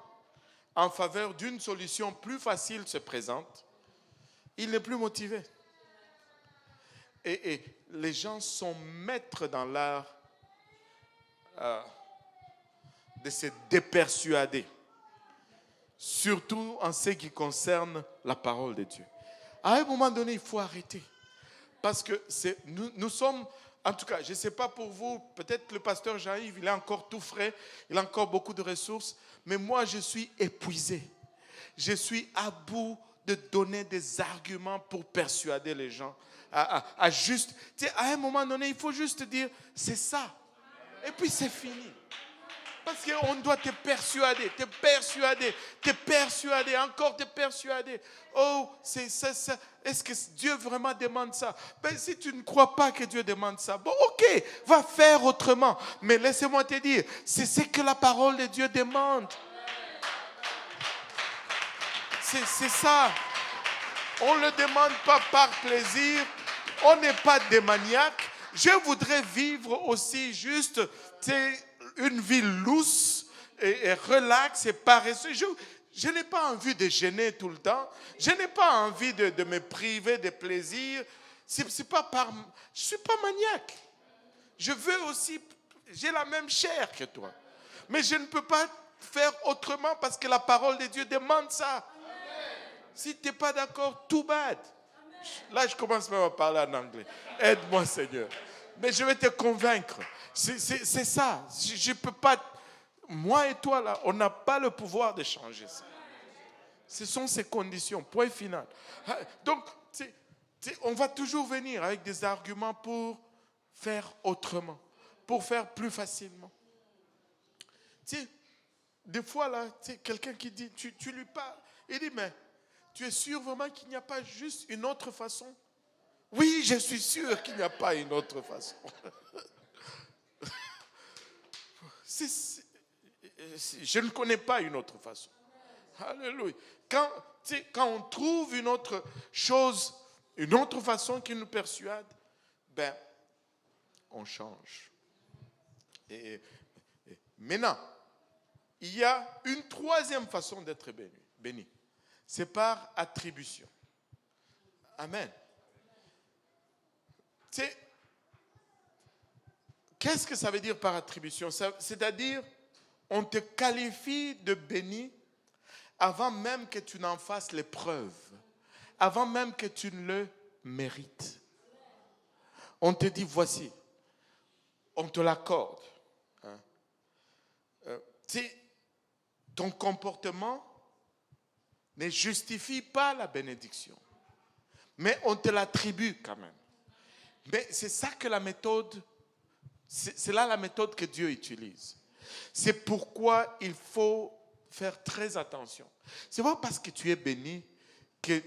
en faveur d'une solution plus facile se présente, il n'est plus motivé. Et les gens sont maîtres dans l'art de se dépersuader, surtout en ce qui concerne la parole de Dieu. À un moment donné, il faut arrêter. Parce que nous sommes, en tout cas, je ne sais pas pour vous, peut-être le pasteur Jean-Yves, il est encore tout frais, il a encore beaucoup de ressources, mais moi, je suis épuisé. Je suis à bout de donner des arguments pour persuader les gens. À juste, à un moment donné, il faut juste dire, c'est ça. Et puis c'est fini. Parce qu'on doit te persuader, encore te persuader. Oh, c'est ça. Est-ce que Dieu vraiment demande ça? Si tu ne crois pas que Dieu demande ça, bon, ok, va faire autrement. Mais laissez-moi te dire, c'est ce que la parole de Dieu demande. C'est ça. On ne le demande pas par plaisir. On n'est pas des maniaques. Je voudrais vivre aussi juste une vie loose et relaxe et paresseuse. Je n'ai pas envie de gêner tout le temps. Je n'ai pas envie de me priver de plaisir. Je ne suis pas maniaque. Je veux aussi, j'ai la même chair que toi. Mais je ne peux pas faire autrement parce que la parole de Dieu demande ça. Si tu n'es pas d'accord, too bad. Là, je commence même à parler en anglais. Aide-moi, Seigneur. Mais je vais te convaincre. C'est ça. Je ne peux pas... Moi et toi, là, on n'a pas le pouvoir de changer ça. Ce sont ces conditions. Point final. Donc, on va toujours venir avec des arguments pour faire autrement, pour faire plus facilement. Des fois, là, quelqu'un qui dit, tu lui parles, il dit, mais tu es sûr vraiment qu'il n'y a pas juste une autre façon? Oui, je suis sûr qu'il n'y a pas une autre façon. Je ne connais pas une autre façon. Alléluia. Quand on trouve une autre chose, une autre façon qui nous persuade, ben, on change. Et maintenant, il y a une troisième façon d'être béni. C'est par attribution. Amen. Qu'est-ce que ça veut dire par attribution? C'est-à-dire, on te qualifie de béni avant même que tu n'en fasses les preuves, avant même que tu ne le mérites. On te dit, voici, on te l'accorde. Ton comportement ne justifie pas la bénédiction, mais on te l'attribue quand même. Mais c'est ça que la méthode, c'est là la méthode que Dieu utilise. C'est pourquoi il faut faire très attention. C'est pas parce que tu es béni que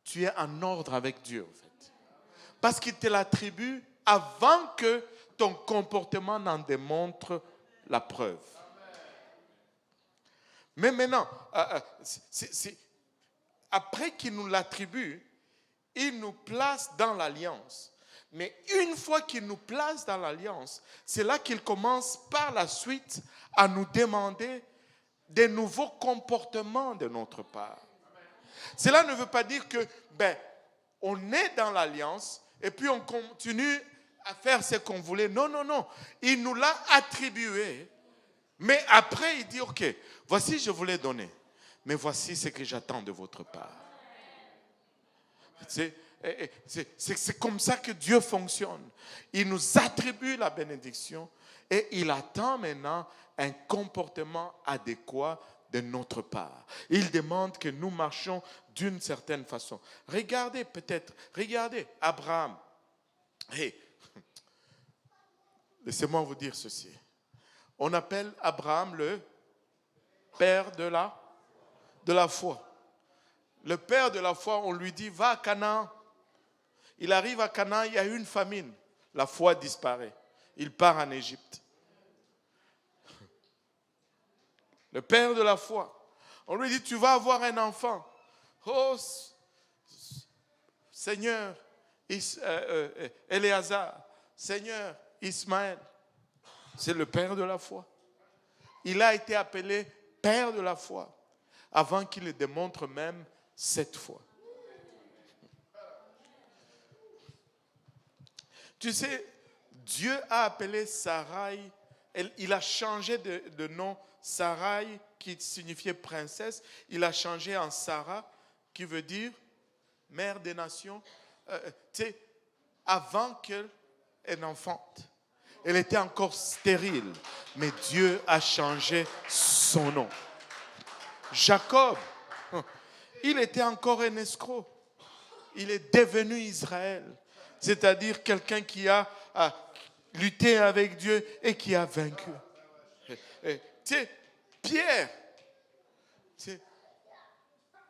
tu es en ordre avec Dieu, en fait. Parce qu'il te l'attribue avant que ton comportement n'en démontre la preuve. Mais maintenant, après qu'il nous l'attribue, il nous place dans l'alliance. Mais une fois qu'il nous place dans l'alliance, c'est là qu'il commence par la suite à nous demander des nouveaux comportements de notre part. Cela ne veut pas dire que, on est dans l'alliance et puis on continue à faire ce qu'on voulait. Non, non, non. Il nous l'a attribué. Mais après, il dit, ok, voici, je vous l'ai donné. Mais voici ce que j'attends de votre part. C'est comme ça que Dieu fonctionne. Il nous attribue la bénédiction et il attend maintenant un comportement adéquat de notre part. Il demande que nous marchions d'une certaine façon. Regardez Abraham. Hey, laissez-moi vous dire ceci. On appelle Abraham le père de la foi. Le père de la foi, on lui dit, va à Canaan. Il arrive à Canaan, il y a une famine. La foi disparaît. Il part en Égypte. Le père de la foi. On lui dit, tu vas avoir un enfant. Oh, Seigneur, Éléazar. Seigneur, Ismaël. C'est le père de la foi. Il a été appelé père de la foi avant qu'il le démontre même cette foi. Tu sais, Dieu a appelé Sarai, il a changé de nom Sarai, qui signifiait princesse, il a changé en Sarah, qui veut dire mère des nations, avant qu'elle enfante. Elle était encore stérile, mais Dieu a changé son nom. Jacob, il était encore un escroc. Il est devenu Israël, c'est-à-dire quelqu'un qui a lutté avec Dieu et qui a vaincu. Pierre,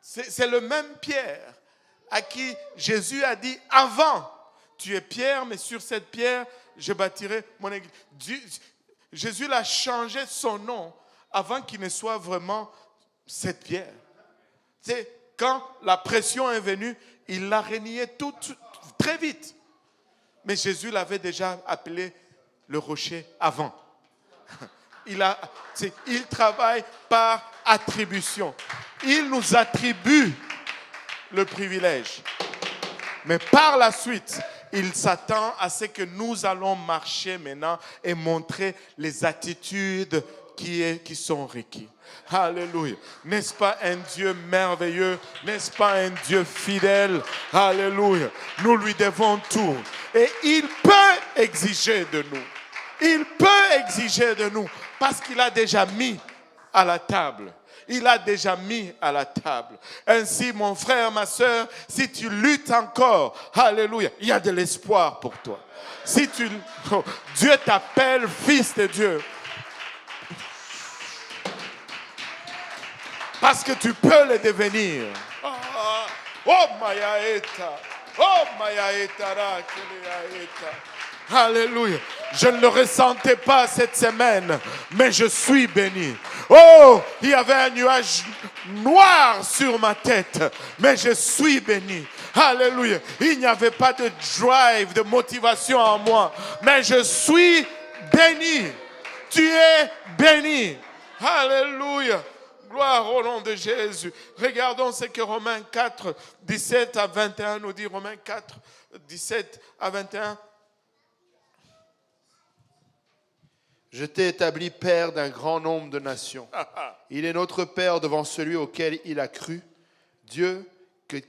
c'est le même Pierre à qui Jésus a dit avant, tu es Pierre, mais sur cette pierre, je bâtirai mon église. Jésus l'a changé son nom avant qu'il ne soit vraiment cette pierre. Quand la pression est venue, il l'a renié très vite. Mais Jésus l'avait déjà appelé le rocher avant. Il travaille par attribution. Il nous attribue le privilège. Mais par la suite, il s'attend à ce que nous allons marcher maintenant et montrer les attitudes qui sont requis. Alléluia. N'est-ce pas un Dieu merveilleux? N'est-ce pas un Dieu fidèle? Alléluia. Nous lui devons tout. Et il peut exiger de nous. Il peut exiger de nous parce qu'il a déjà mis à la table. Il a déjà mis à la table. Ainsi, mon frère, ma soeur, si tu luttes encore, alléluia, il y a de l'espoir pour toi. Si Dieu t'appelle fils de Dieu. Parce que tu peux le devenir. Oh, Mayaeta. Oh, Mayaeta. Alléluia. Je ne le ressentais pas cette semaine, mais je suis béni. Oh, il y avait un nuage noir sur ma tête, mais je suis béni. Alléluia. Il n'y avait pas de drive, de motivation en moi, mais je suis béni. Tu es béni. Alléluia. Gloire au nom de Jésus. Regardons ce que Romains 4, 17 à 21 nous dit. Romains 4, 17 à 21. Je t'ai établi père d'un grand nombre de nations. Il est notre père devant celui auquel il a cru. Dieu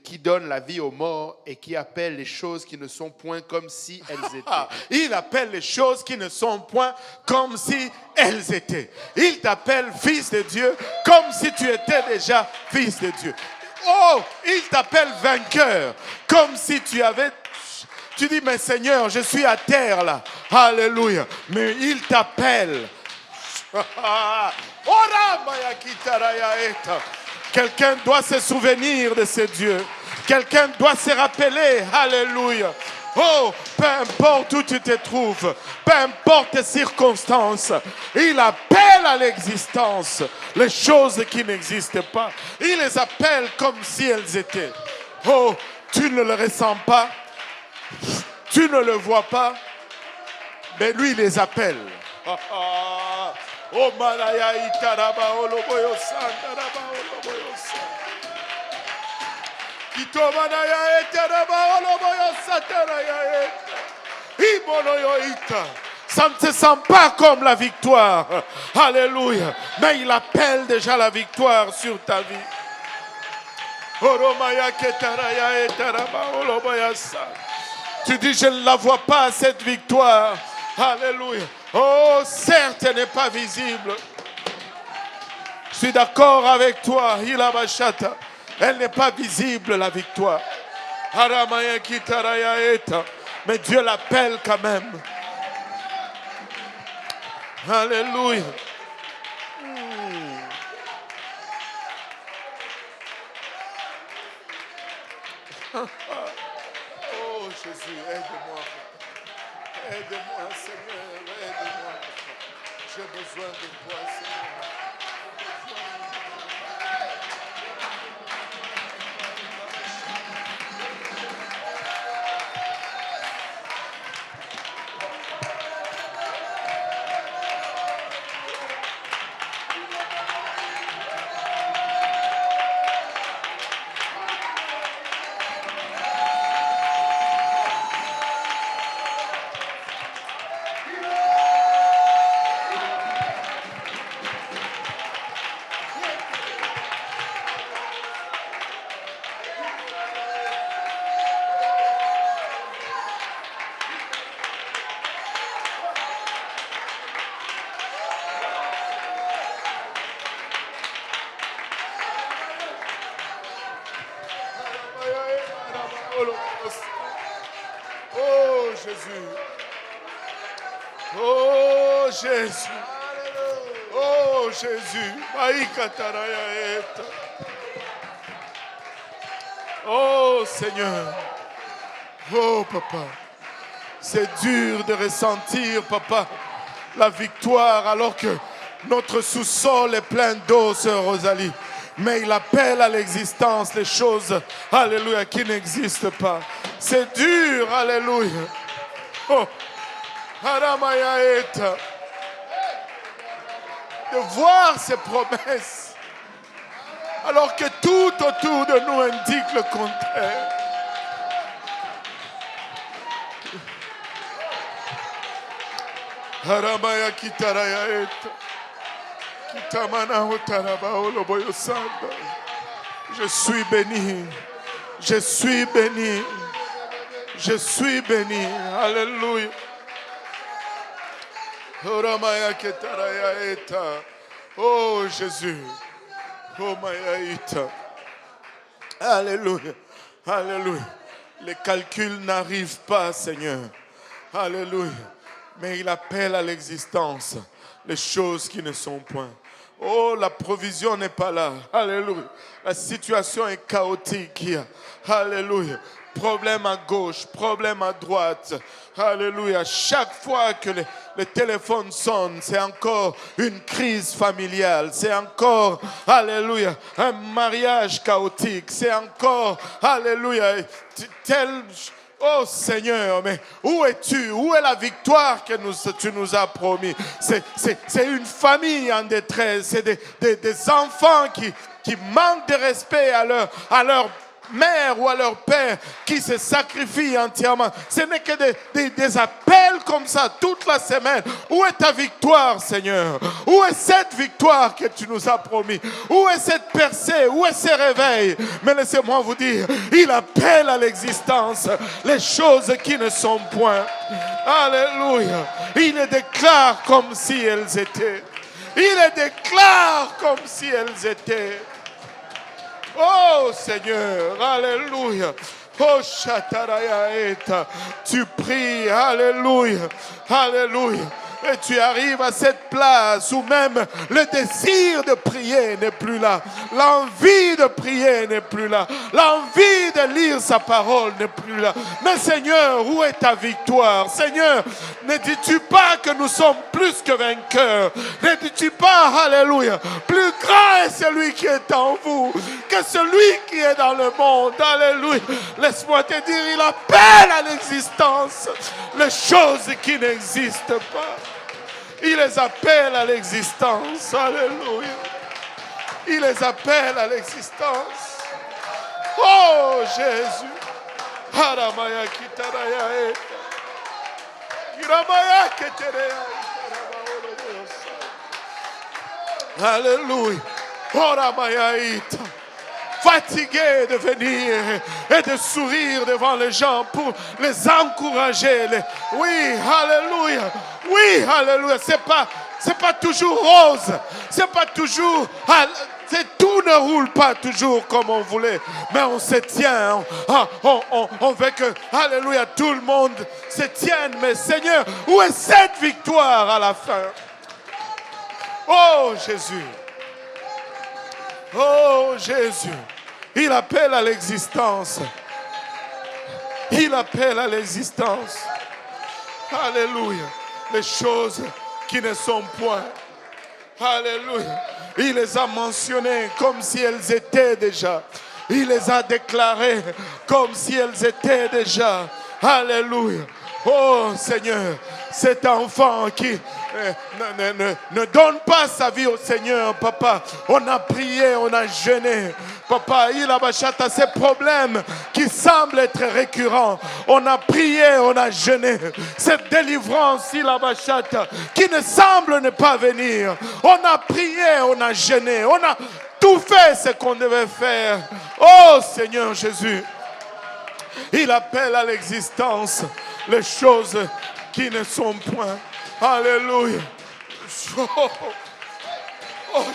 qui donne la vie aux morts et qui appelle les choses qui ne sont point comme si elles étaient. Il appelle les choses qui ne sont point comme si elles étaient. Il t'appelle fils de Dieu comme si tu étais déjà fils de Dieu. Oh, il t'appelle vainqueur comme si tu avais... Tu dis, mais Seigneur, je suis à terre là. Alléluia. Mais il t'appelle. Quelqu'un doit se souvenir de ce Dieu. Quelqu'un doit se rappeler. Alléluia. Oh, peu importe où tu te trouves, peu importe tes circonstances, il appelle à l'existence les choses qui n'existent pas. Il les appelle comme si elles étaient. Oh, tu ne le ressens pas. Tu ne le vois pas, mais lui les appelle. Oh malaya itaraba oloboyo sandaraba oloboyo sa. Kitomanaya itaraba oloboyo sataraya ita. Iboloyo ita. Ça ne se sent pas comme la victoire. Alléluia. Mais il appelle déjà la victoire sur ta vie. Oromaya ketaraya itaraba oloboyo sa. Tu dis, je ne la vois pas, cette victoire. Alléluia. Oh, certes, elle n'est pas visible. Je suis d'accord avec toi, Hilabashata. Elle n'est pas visible, la victoire. Mais Dieu l'appelle quand même. Alléluia. Oh Jésus, aide-moi. Aide-moi, Seigneur, aide-moi. J'ai besoin de toi, Seigneur. Oh Jésus. Oh Jésus. Oh Jésus. Oh Seigneur. Oh Papa. C'est dur de ressentir, Papa, la victoire alors que notre sous-sol est plein d'eau, sœur Rosalie. Mais il appelle à l'existence les choses, alléluia, qui n'existent pas. C'est dur, alléluia. Oh, Haramayaeta. De voir ces promesses, alors que tout autour de nous indique le contraire. Haramaya Kitarayaeta. Je suis béni. Je suis béni. Je suis béni. Alléluia. Oh Jésus. Oh Mayaïta. Alléluia. Alléluia. Les calculs n'arrivent pas, Seigneur. Alléluia. Mais il appelle à l'existence les choses qui ne sont point. Oh, la provision n'est pas là. Alléluia. La situation est chaotique. Alléluia. Problème à gauche, problème à droite. Alléluia. Chaque fois que le téléphone sonne, c'est encore une crise familiale. C'est encore, alléluia, un mariage chaotique. C'est encore, alléluia, oh Seigneur, mais où es-tu? Où est la victoire que tu nous as promis? C'est une famille en détresse. C'est des enfants qui manquent de respect à leur mère ou à leur père, qui se sacrifient entièrement. Ce n'est que des appels comme ça toute la semaine. Où est ta victoire, Seigneur? Où est cette victoire que tu nous as promis? Où est cette percée? Où est ce réveil? Mais laissez-moi vous dire, il appelle à l'existence les choses qui ne sont point. Alléluia. Il les déclare comme si elles étaient. Il les déclare comme si elles étaient. Oh Seigneur, alléluia. Oh Shatarayaeta, tu pries, alléluia, alléluia. Et tu arrives à cette place où même le désir de prier n'est plus là. L'envie de prier n'est plus là. L'envie de lire sa parole n'est plus là. Mais Seigneur, où est ta victoire? Seigneur, ne dis-tu pas que nous sommes plus que vainqueurs? Ne dis-tu pas, alléluia, plus grand est celui qui est en vous que celui qui est dans le monde. Alléluia. Laisse-moi te dire, il appelle à l'existence les choses qui n'existent pas. Il les appelle à l'existence. Alléluia. Il les appelle à l'existence. Oh Jésus. Haramaya kitaraya eta. Hiramaya ketereya. Alléluia. Haramaya ita. Fatigué de venir et de sourire devant les gens pour les encourager. Oui, alléluia. Oui, alléluia. C'est pas toujours rose. C'est pas toujours. Tout ne roule pas toujours comme on voulait. Mais on se tient. On veut que, alléluia, tout le monde se tienne. Mais Seigneur, où est cette victoire à la fin? Oh Jésus. Oh Jésus. Il appelle à l'existence. Il appelle à l'existence. Alléluia. Les choses qui ne sont point. Alléluia. Il les a mentionnées comme si elles étaient déjà. Il les a déclarées comme si elles étaient déjà. Alléluia. Oh Seigneur, cet enfant qui ne donne pas sa vie au Seigneur, papa. On a prié, on a jeûné. Papa, il a bachata ces problèmes qui semblent être récurrents. On a prié, on a jeûné. Cette délivrance, il a bachata, qui ne semble ne pas venir. On a prié, on a jeûné. On a tout fait ce qu'on devait faire. Oh Seigneur Jésus, il appelle à l'existence les choses qui ne sont point. Alléluia. Oh, oh, oh,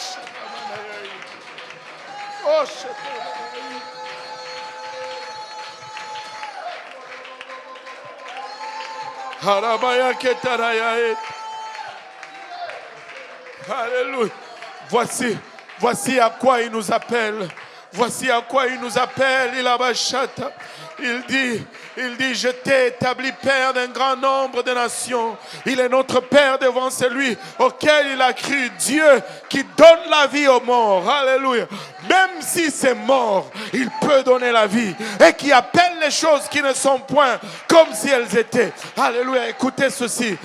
alléluia. Voici à quoi il nous appelle. Voici à quoi il nous appelle. Il dit, je t'ai établi père d'un grand nombre de nations. Il est notre père devant celui auquel il a cru, Dieu qui donne la vie aux morts. Alléluia. même si c'est mort, il peut donner la vie. Et qui appelle les choses qui ne sont point comme si elles étaient. Alléluia, écoutez ceci,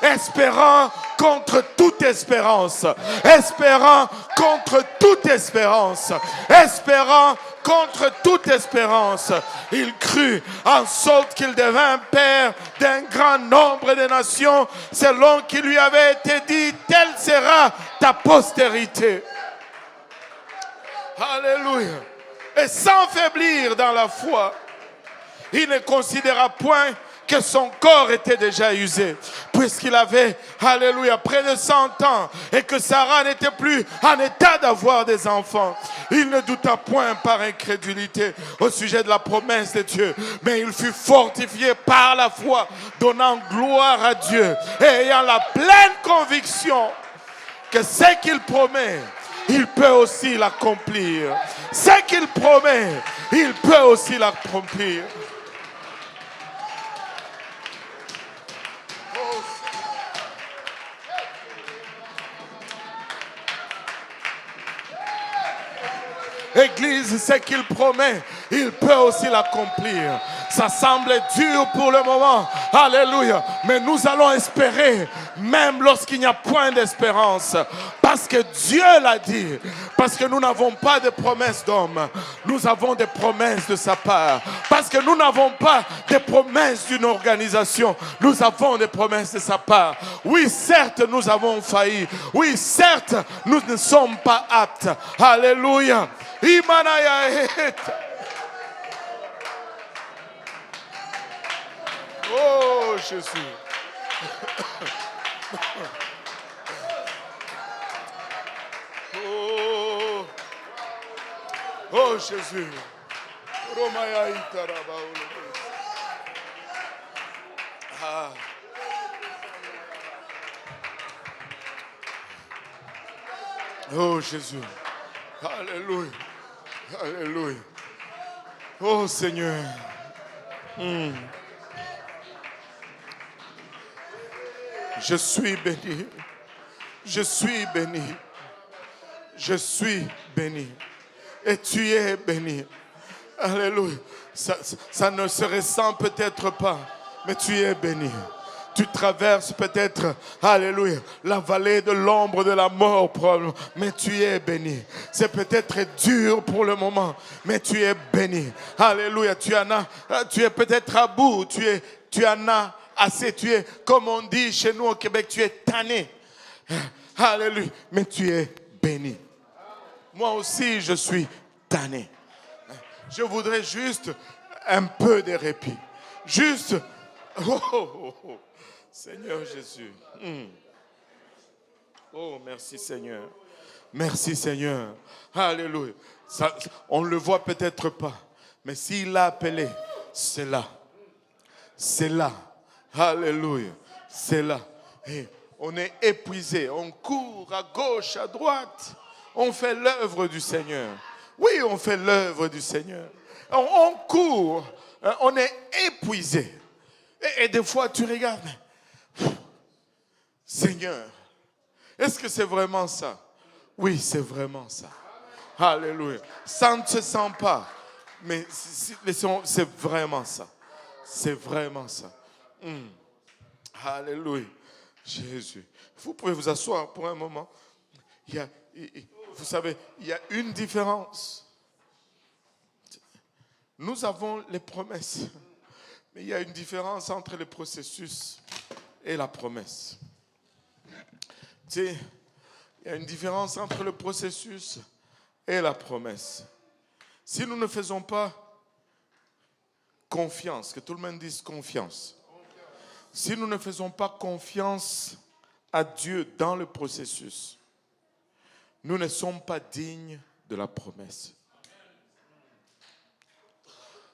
espérant contre toute espérance, espérant contre toute espérance, espérant contre toute espérance. Il crut en sorte qu'il devint père d'un grand nombre de nations, selon qu'il lui avait été dit, telle sera ta postérité. Alléluia. Et sans faiblir dans la foi, il ne considéra point que son corps était déjà usé, puisqu'il avait, alléluia, près de 100 ans, et que Sarah n'était plus en état d'avoir des enfants. Il ne douta point par incrédulité au sujet de la promesse de Dieu, mais il fut fortifié par la foi, donnant gloire à Dieu, et ayant la pleine conviction que ce qu'il promet, il peut aussi l'accomplir. Ce qu'il promet, il peut aussi l'accomplir. Église, ce qu'il promet, il peut aussi l'accomplir. Ça semble dur pour le moment. Alléluia. Mais nous allons espérer, même lorsqu'il n'y a point d'espérance. Parce que Dieu l'a dit. Parce que nous n'avons pas de promesses d'homme. Nous avons des promesses de sa part. Parce que nous n'avons pas des promesses d'une organisation. Nous avons des promesses de sa part. Oui, certes, nous avons failli. Oui, certes, nous ne sommes pas aptes. Alléluia. Oh Jésus. Oh Jésus. Ah. Oh Jésus. Alléluia. Alléluia. Oh Seigneur. Je suis béni. Je suis béni. Je suis béni. Et tu es béni. Alléluia. Ça ne se ressent peut-être pas, mais tu es béni. Tu traverses peut-être, alléluia, la vallée de l'ombre de la mort, probablement, mais tu es béni. C'est peut-être dur pour le moment, mais tu es béni. Alléluia, tu es peut-être à bout, tu en as assez, tu es, comme on dit chez nous au Québec, tu es tanné. Alléluia, mais tu es béni. Moi aussi, je suis tanné. Je voudrais juste un peu de répit. Juste, oh. Seigneur Jésus. Oh, merci Seigneur. Merci Seigneur. Alléluia. On ne le voit peut-être pas, mais s'il l'a appelé, c'est là. C'est là. Alléluia. C'est là. Et on est épuisé. On court à gauche, à droite. On fait l'œuvre du Seigneur. Oui, on fait l'œuvre du Seigneur. On court. On est épuisé. Et des fois, tu regardes. Seigneur, est-ce que c'est vraiment ça? Oui, c'est vraiment ça. Alléluia. Ça ne se sent pas, mais c'est vraiment ça. C'est vraiment ça. Alléluia. Jésus. Vous pouvez vous asseoir pour un moment. Vous savez, il y a une différence. Nous avons les promesses, mais il y a une différence entre le processus et la promesse. Tu sais, il y a une différence entre le processus et la promesse. Si nous ne faisons pas confiance, que tout le monde dise confiance. Si nous ne faisons pas confiance à Dieu dans le processus, nous ne sommes pas dignes de la promesse.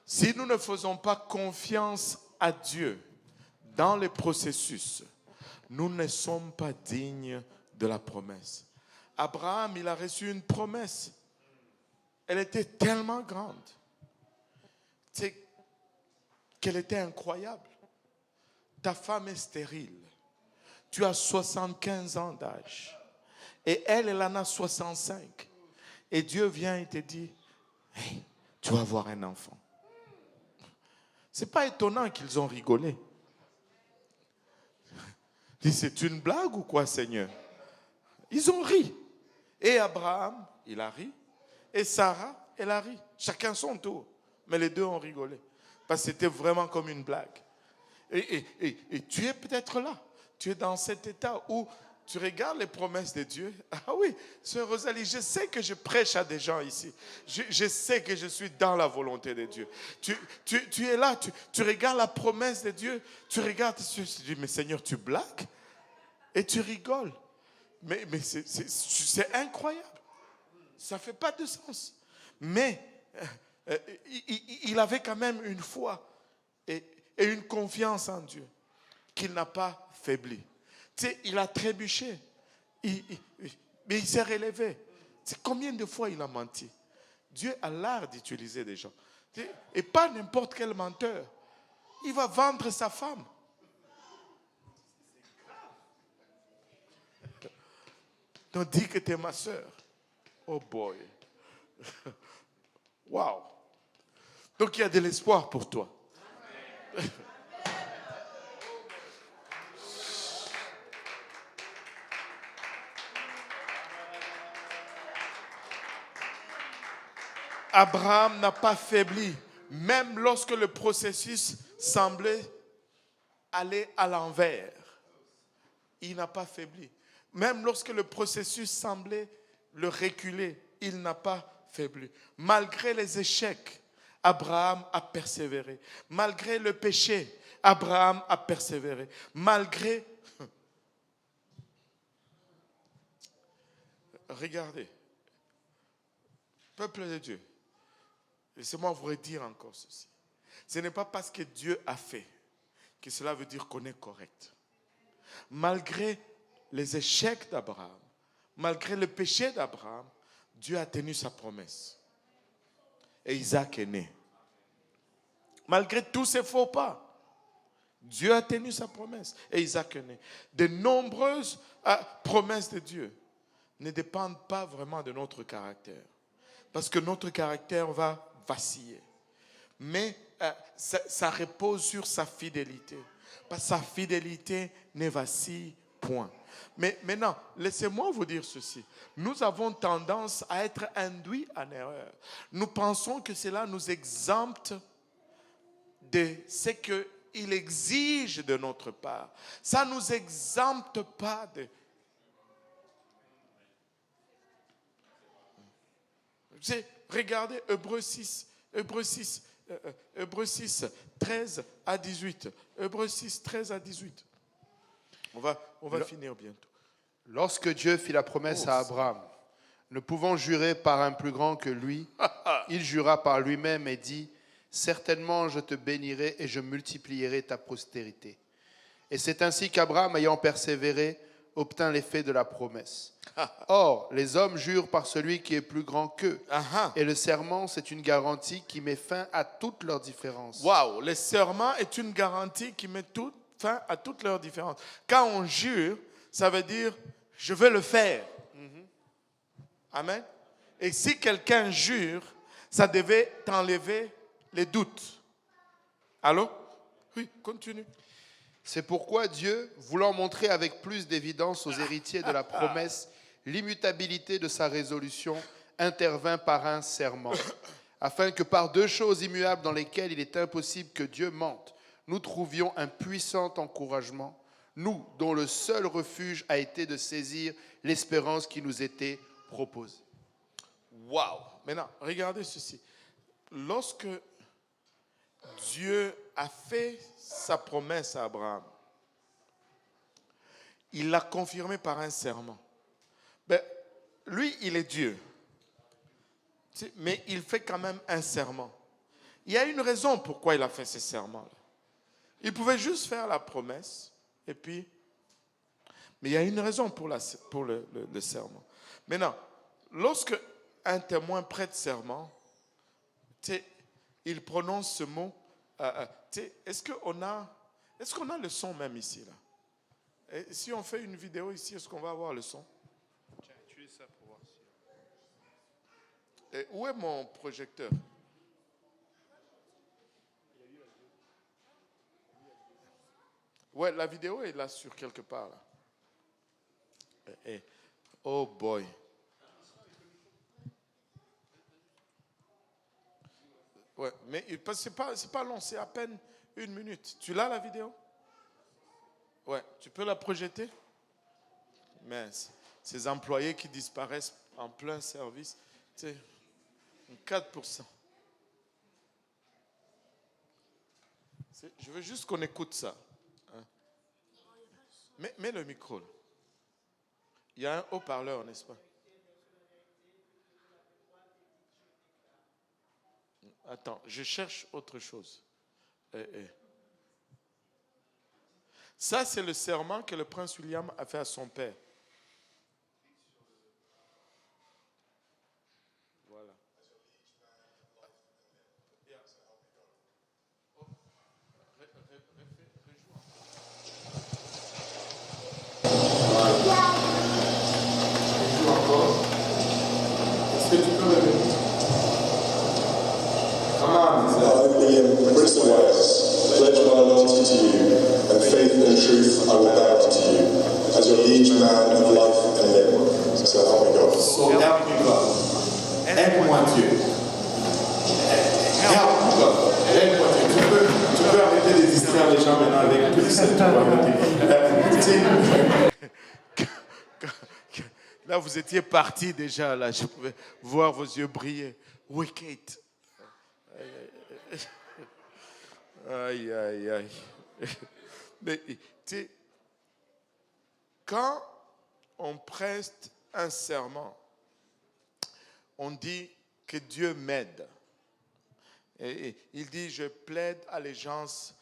Si nous ne faisons pas confiance à Dieu dans le processus, nous ne sommes pas dignes de la promesse. Abraham, il a reçu une promesse. Elle était tellement grande, qu'elle était incroyable. Ta femme est stérile. Tu as 75 ans d'âge. Et elle en a 65. Et Dieu vient et te dit, hey, tu vas avoir un enfant. Ce n'est pas étonnant qu'ils ont rigolé. Il dit, c'est une blague ou quoi, Seigneur? Ils ont ri. Et Abraham, il a ri. Et Sarah, elle a ri. Chacun son tour. Mais les deux ont rigolé. Parce que c'était vraiment comme une blague. Et tu es peut-être là. Tu es dans cet état où tu regardes les promesses de Dieu. Ah oui, Sœur Rosalie, je sais que je prêche à des gens ici. Je sais que je suis dans la volonté de Dieu. Tu es là, tu regardes la promesse de Dieu. Tu regardes, tu dis, mais Seigneur, tu blagues? Et tu rigoles. Mais c'est incroyable. Ça ne fait pas de sens. Mais il avait quand même une foi et une confiance en Dieu qu'il n'a pas faibli. Tu sais, il a trébuché, mais il s'est relevé. Tu sais, combien de fois il a menti? Dieu a l'art d'utiliser des gens. Et pas n'importe quel menteur. Il va vendre sa femme. Donc dis que tu es ma soeur. Oh boy. Wow. Donc il y a de l'espoir pour toi. Abraham n'a pas faibli, même lorsque le processus semblait aller à l'envers. Il n'a pas faibli. Même lorsque le processus semblait le reculer, il n'a pas faibli. Malgré les échecs, Abraham a persévéré. Malgré le péché, Abraham a persévéré. Malgré... Regardez, peuple de Dieu, laissez-moi vous redire encore ceci. Ce n'est pas parce que Dieu a fait que cela veut dire qu'on est correct. Malgré les échecs d'Abraham, malgré le péché d'Abraham, Dieu a tenu sa promesse. Et Isaac est né. Malgré tous ses faux pas, Dieu a tenu sa promesse. Et Isaac est né. De nombreuses promesses de Dieu ne dépendent pas vraiment de notre caractère. Parce que notre caractère va vaciller. Mais ça repose sur sa fidélité. Parce que sa fidélité ne vacille point. Mais maintenant, laissez-moi vous dire ceci. Nous avons tendance à être induits en erreur. Nous pensons que cela nous exempte de ce qu'il exige de notre part. Ça ne nous exempte pas de... Regardez Hébreux 6, 13 à 18. Hébreux 6, 13 à 18. On va finir bientôt. Lorsque Dieu fit la promesse à Abraham, ne pouvant jurer par un plus grand que lui, il jura par lui-même et dit, « Certainement je te bénirai et je multiplierai ta postérité. » Et c'est ainsi qu'Abraham, ayant persévéré, obtint l'effet de la promesse. Or, les hommes jurent par celui qui est plus grand qu'eux. Et le serment, c'est une garantie qui met fin à toutes leurs différences. Waouh, le serment est une garantie qui met fin à toutes leurs différences. Quand on jure, ça veut dire je vais le faire. Amen. Et si quelqu'un jure, ça devait t'enlever les doutes. Allô? Oui, continue. C'est pourquoi Dieu, voulant montrer avec plus d'évidence aux héritiers de la promesse l'immutabilité de sa résolution, intervint par un serment, afin que par deux choses immuables dans lesquelles il est impossible que Dieu mente, nous trouvions un puissant encouragement, nous dont le seul refuge a été de saisir l'espérance qui nous était proposée. Waouh! Maintenant, regardez ceci. Lorsque Dieu a fait sa promesse à Abraham, il l'a confirmé par un serment. Ben, lui, il est Dieu. Mais il fait quand même un serment. Il y a une raison pourquoi il a fait ce serment-là. Il pouvait juste faire la promesse, et puis... Mais il y a une raison pour le serment. Maintenant, lorsque un témoin prête serment, il prononce ce mot. Est-ce qu'on a le son même ici là? Et si on fait une vidéo ici, est-ce qu'on va avoir le son? Tiens, utilise ça pour voir si... Et où est mon projecteur? Ouais, la vidéo est là sur quelque part. Là. Oh boy. Ouais, mais c'est pas long, c'est à peine 1 minute. Tu l'as la vidéo? Ouais, tu peux la projeter? Mais ces employés qui disparaissent en plein service, tu sais, 4%. Je veux juste qu'on écoute ça. Hein. Mets le micro. Là. Il y a un haut-parleur, n'est-ce pas? Attends, je cherche autre chose. Ça, c'est le serment que le prince William a fait à son père. Voilà. Est-ce que tu peux revenir? Come on. I, William, Prince of Wales, pledge my loyalty to you, and faith and truth I will bow to you, as your liege man of life and limb. So help me God. So help me God. Aide-moi Dieu. Help me God. Aide-moi Dieu. Tu peux arrêter de distraire les gens maintenant avec toute cette Là, vous étiez partis déjà, là. Je pouvais voir vos yeux briller. Wicked. Aïe, aïe, aïe. Mais, tu sais, quand on prête un serment, on dit que Dieu m'aide. Et il dit, je plaide allégeance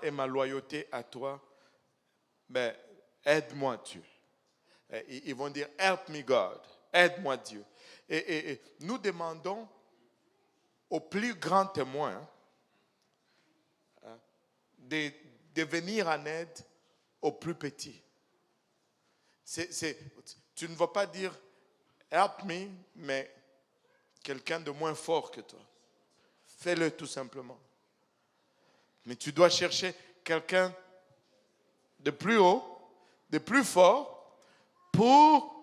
et ma loyauté à toi. Mais aide-moi Dieu. Et ils vont dire, help me God. Aide-moi Dieu. Et nous demandons au plus grand témoin de venir en aide au plus petit. Tu ne vas pas dire help me, mais quelqu'un de moins fort que toi. Fais-le tout simplement. Mais tu dois chercher quelqu'un de plus haut, de plus fort, pour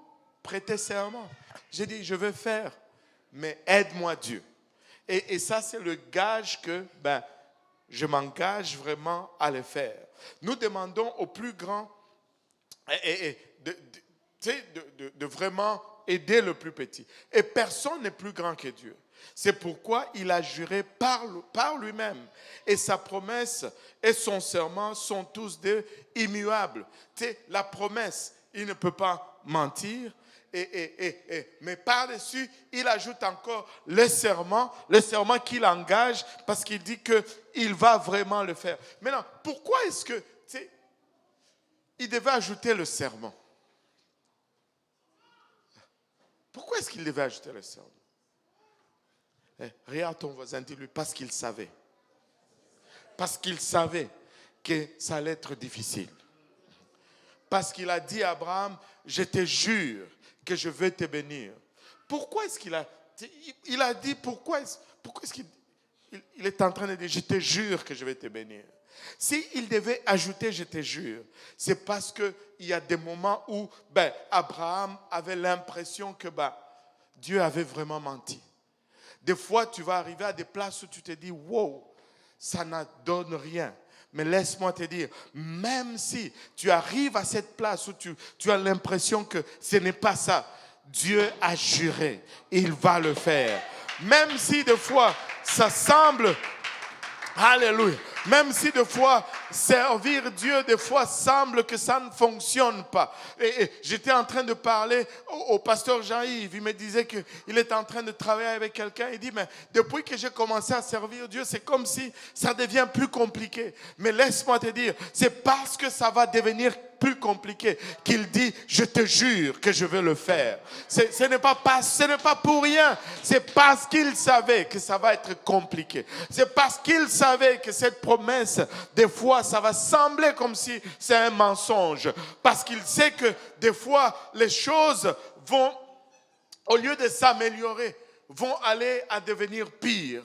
prêter serment. J'ai dit, je veux faire, mais aide-moi Dieu. Et ça, c'est le gage que je m'engage vraiment à le faire. Nous demandons au plus grand de vraiment aider le plus petit. Et personne n'est plus grand que Dieu. C'est pourquoi il a juré par lui-même. Et sa promesse et son serment sont tous deux immuables. La promesse, il ne peut pas mentir. Mais par-dessus, il ajoute encore le serment qu'il engage parce qu'il dit qu'il va vraiment le faire. Maintenant, pourquoi est-ce que il devait ajouter le serment? Pourquoi est-ce qu'il devait ajouter le serment? Regarde ton voisin, dis-lui, parce qu'il savait. Parce qu'il savait que ça allait être difficile. Parce qu'il a dit à Abraham, je te jure que je vais te bénir. Pourquoi est-ce qu'il a dit, pourquoi est-ce qu'il est en train de dire, je te jure que je vais te bénir. S'il devait ajouter, je te jure, c'est parce qu'il y a des moments où Abraham avait l'impression que Dieu avait vraiment menti. Des fois, tu vas arriver à des places où tu te dis, wow, ça ne donne rien. Mais laisse-moi te dire, même si tu arrives à cette place où tu as l'impression que ce n'est pas ça, Dieu a juré, il va le faire. Même si des fois, ça semble, alléluia, même si des fois, servir Dieu, des fois, semble que ça ne fonctionne pas. Et j'étais en train de parler au pasteur Jean-Yves, il me disait qu'il est en train de travailler avec quelqu'un. Il dit, mais depuis que j'ai commencé à servir Dieu, c'est comme si ça devient plus compliqué. Mais laisse-moi te dire, c'est parce que ça va devenir plus compliqué qu'il dit, je te jure que je vais le faire. Ce n'est pas pour rien. C'est parce qu'il savait que ça va être compliqué. C'est parce qu'il savait que cette promesse, des fois, ça va sembler comme si c'est un mensonge. Parce qu'il sait que des fois, les choses vont, au lieu de s'améliorer, vont aller à devenir pires.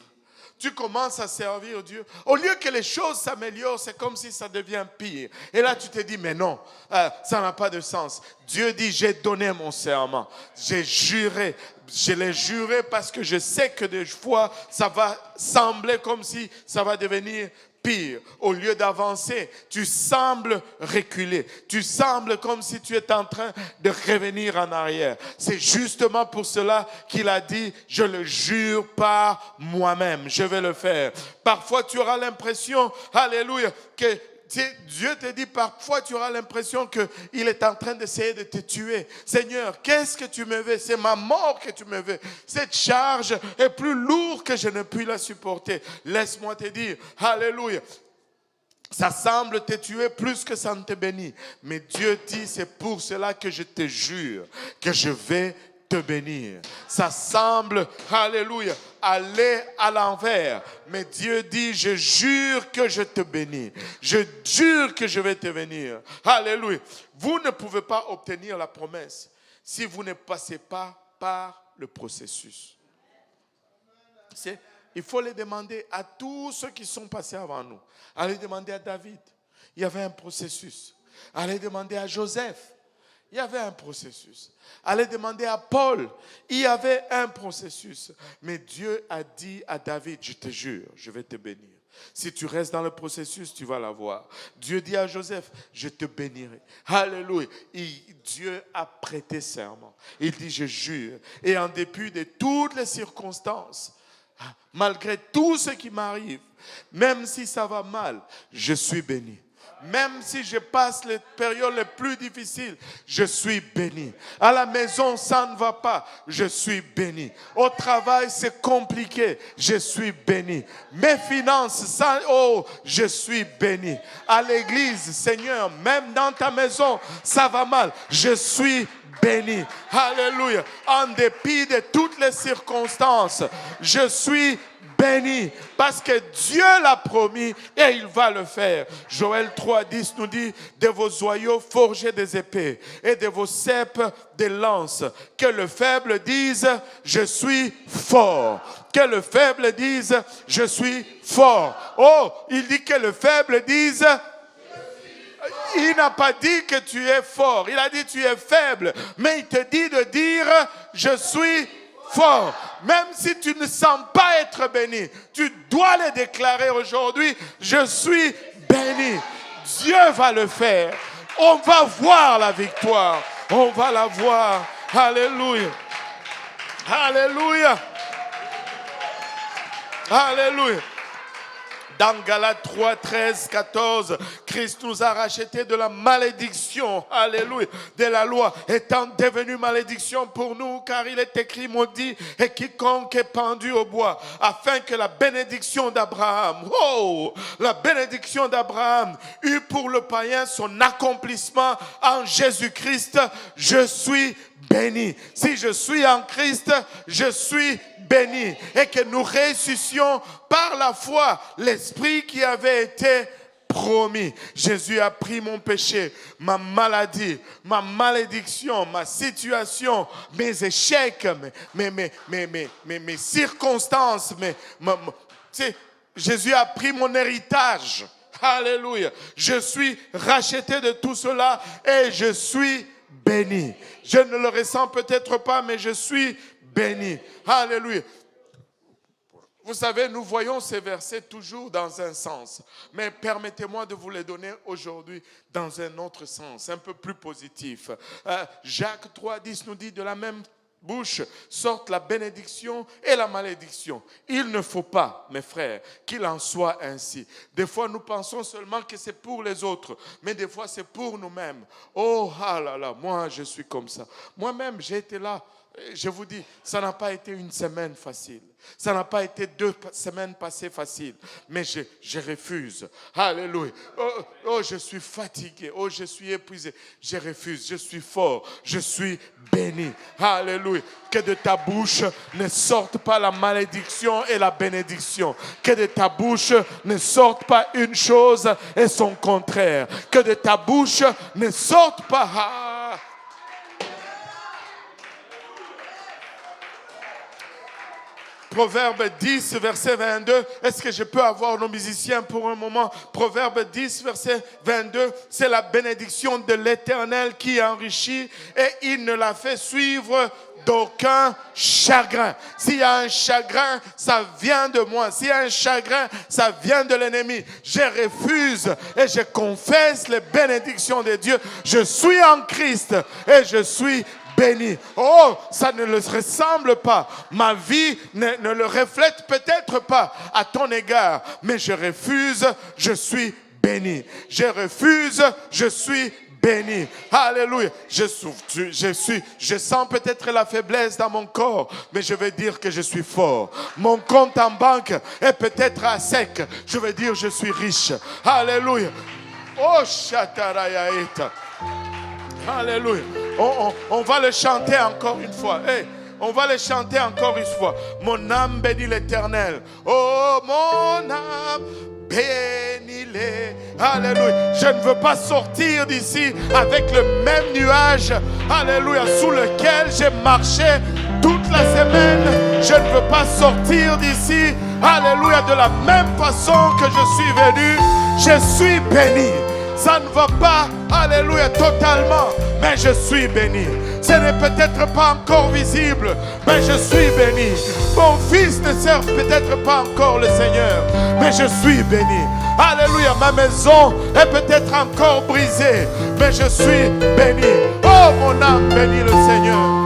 Tu commences à servir Dieu. Au lieu que les choses s'améliorent, c'est comme si ça devient pire. Et là, tu te dis, mais non, ça n'a pas de sens. Dieu dit, j'ai donné mon serment. J'ai juré. Je l'ai juré parce que je sais que des fois, ça va sembler comme si ça va devenir pire. Au lieu d'avancer, tu sembles reculer. Tu sembles comme si tu es en train de revenir en arrière. C'est justement pour cela qu'il a dit, je le jure par moi-même, je vais le faire. Parfois, tu auras l'impression, alléluia, que Dieu te dit, parfois tu auras l'impression qu'il est en train d'essayer de te tuer. Seigneur, qu'est-ce que tu me veux? C'est ma mort que tu me veux. Cette charge est plus lourde que je ne puis la supporter. Laisse-moi te dire, alléluia. Ça semble te tuer plus que ça ne te bénit. Mais Dieu dit, c'est pour cela que je te jure que je vais te bénir. Ça semble, alléluia, aller à l'envers. Mais Dieu dit, je jure que je te bénis. Je jure que je vais te bénir. Alléluia. Vous ne pouvez pas obtenir la promesse si vous ne passez pas par le processus. Il faut les demander à tous ceux qui sont passés avant nous. Allez demander à David. Il y avait un processus. Allez demander à Joseph. Il y avait un processus. Allez demander à Paul. Il y avait un processus. Mais Dieu a dit à David, je te jure, je vais te bénir. Si tu restes dans le processus, tu vas l'avoir. Dieu dit à Joseph, je te bénirai. Alléluia. Dieu a prêté serment. Il dit, je jure. Et en dépit de toutes les circonstances, malgré tout ce qui m'arrive, même si ça va mal, je suis béni. Même si je passe les périodes les plus difficiles, je suis béni. À la maison, ça ne va pas, je suis béni. Au travail, c'est compliqué, je suis béni. Mes finances, ça, je suis béni. À l'église, Seigneur, même dans ta maison, ça va mal, je suis béni. Alléluia. En dépit de toutes les circonstances, je suis béni, parce que Dieu l'a promis et il va le faire. Joël 3,10 nous dit, de vos joyaux forgez des épées et de vos cèpes des lances. Que le faible dise, je suis fort. Que le faible dise, je suis fort. Oh, il dit que le faible dise, il n'a pas dit que tu es fort, il a dit tu es faible, mais il te dit de dire, je suis fort. Même si tu ne sens pas être béni, tu dois le déclarer aujourd'hui, je suis béni. Dieu va le faire. On va voir la victoire. On va la voir. Alléluia. Alléluia. Alléluia. Dans Galates 3, 13, 14, Christ nous a rachetés de la malédiction, alléluia, de la loi, étant devenu malédiction pour nous, car il est écrit, maudit et quiconque est pendu au bois, afin que la bénédiction d'Abraham, la bénédiction d'Abraham eut pour le païen son accomplissement en Jésus-Christ. Je suis béni. Si je suis en Christ, je suis béni. Et que nous ressuscitions par la foi l'esprit qui avait été promis. Jésus a pris mon péché, ma maladie, ma malédiction, ma situation, mes échecs, mes circonstances. Jésus a pris mon héritage. Alléluia. Je suis racheté de tout cela et je suis béni. Je ne le ressens peut-être pas, mais je suis béni. Alléluia. Vous savez, nous voyons ces versets toujours dans un sens. Mais permettez-moi de vous les donner aujourd'hui dans un autre sens, un peu plus positif. Jacques 3,10 nous dit, de la même bouche sortent la bénédiction et la malédiction. Il ne faut pas, mes frères, qu'il en soit ainsi. Des fois, nous pensons seulement que c'est pour les autres, mais des fois, c'est pour nous-mêmes. Oh, ah là là, moi, je suis comme ça. Moi-même, j'ai été là. Je vous dis, ça n'a pas été une semaine facile. Ça n'a pas été 2 semaines passées faciles. Mais je refuse. Alléluia. Oh, je suis fatigué. Oh, je suis épuisé. Je refuse. Je suis fort. Je suis béni. Alléluia. Que de ta bouche ne sorte pas la malédiction et la bénédiction. Que de ta bouche ne sorte pas une chose et son contraire. Que de ta bouche ne sorte pas... Proverbe 10, verset 22. Est-ce que je peux avoir nos musiciens pour un moment? Proverbe 10, verset 22. C'est la bénédiction de l'Éternel qui enrichit et il ne la fait suivre d'aucun chagrin. S'il y a un chagrin, ça vient de moi. S'il y a un chagrin, ça vient de l'ennemi. Je refuse et je confesse les bénédictions de Dieu. Je suis en Christ et je suis béni. Oh, ça ne le ressemble pas. Ma vie ne le reflète peut-être pas à ton égard, mais je refuse, je suis béni. Je refuse, je suis béni. Alléluia. Je sens peut-être la faiblesse dans mon corps, mais je vais dire que je suis fort. Mon compte en banque est peut-être à sec. Je vais dire je suis riche. Alléluia. Oh, Shatarayaïta. Alléluia. On va le chanter encore une fois. Hey, on va le chanter encore une fois. Mon âme bénit l'Éternel. Oh, mon âme bénis-les. Alléluia. Je ne veux pas sortir d'ici avec le même nuage, alléluia, sous lequel j'ai marché toute la semaine. Je ne veux pas sortir d'ici, alléluia, de la même façon que je suis venu. Je suis béni. Ça ne va pas, alléluia, totalement, mais je suis béni. Ce n'est peut-être pas encore visible, mais je suis béni. Mon fils ne sert peut-être pas encore le Seigneur, mais je suis béni. Alléluia, ma maison est peut-être encore brisée, mais je suis béni. Oh, mon âme bénit le Seigneur.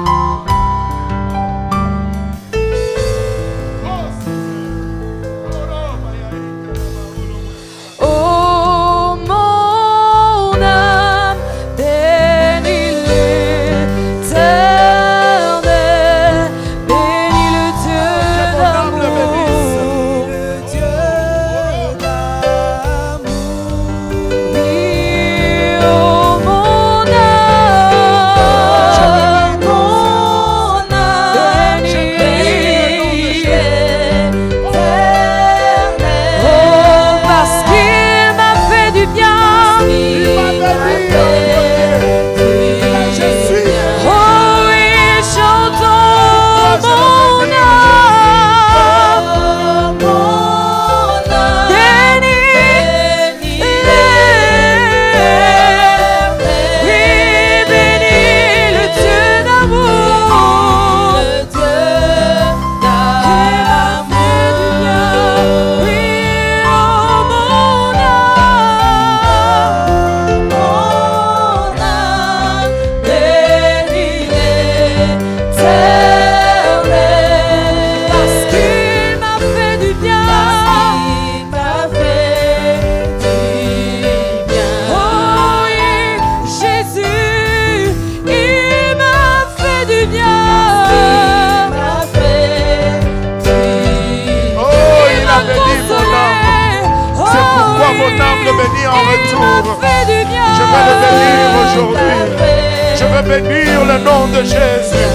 Bénir le nom de Jésus.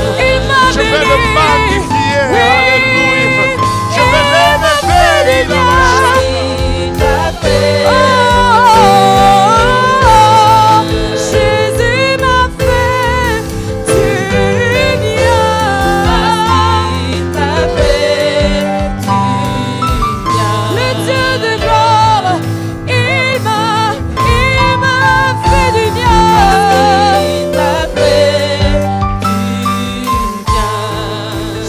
Je vais le magnifier. Alléluia. Je vais l'élever dans ma Jésus m'a fait du bien. Le Dieu de gloire, il m'a fait du bien.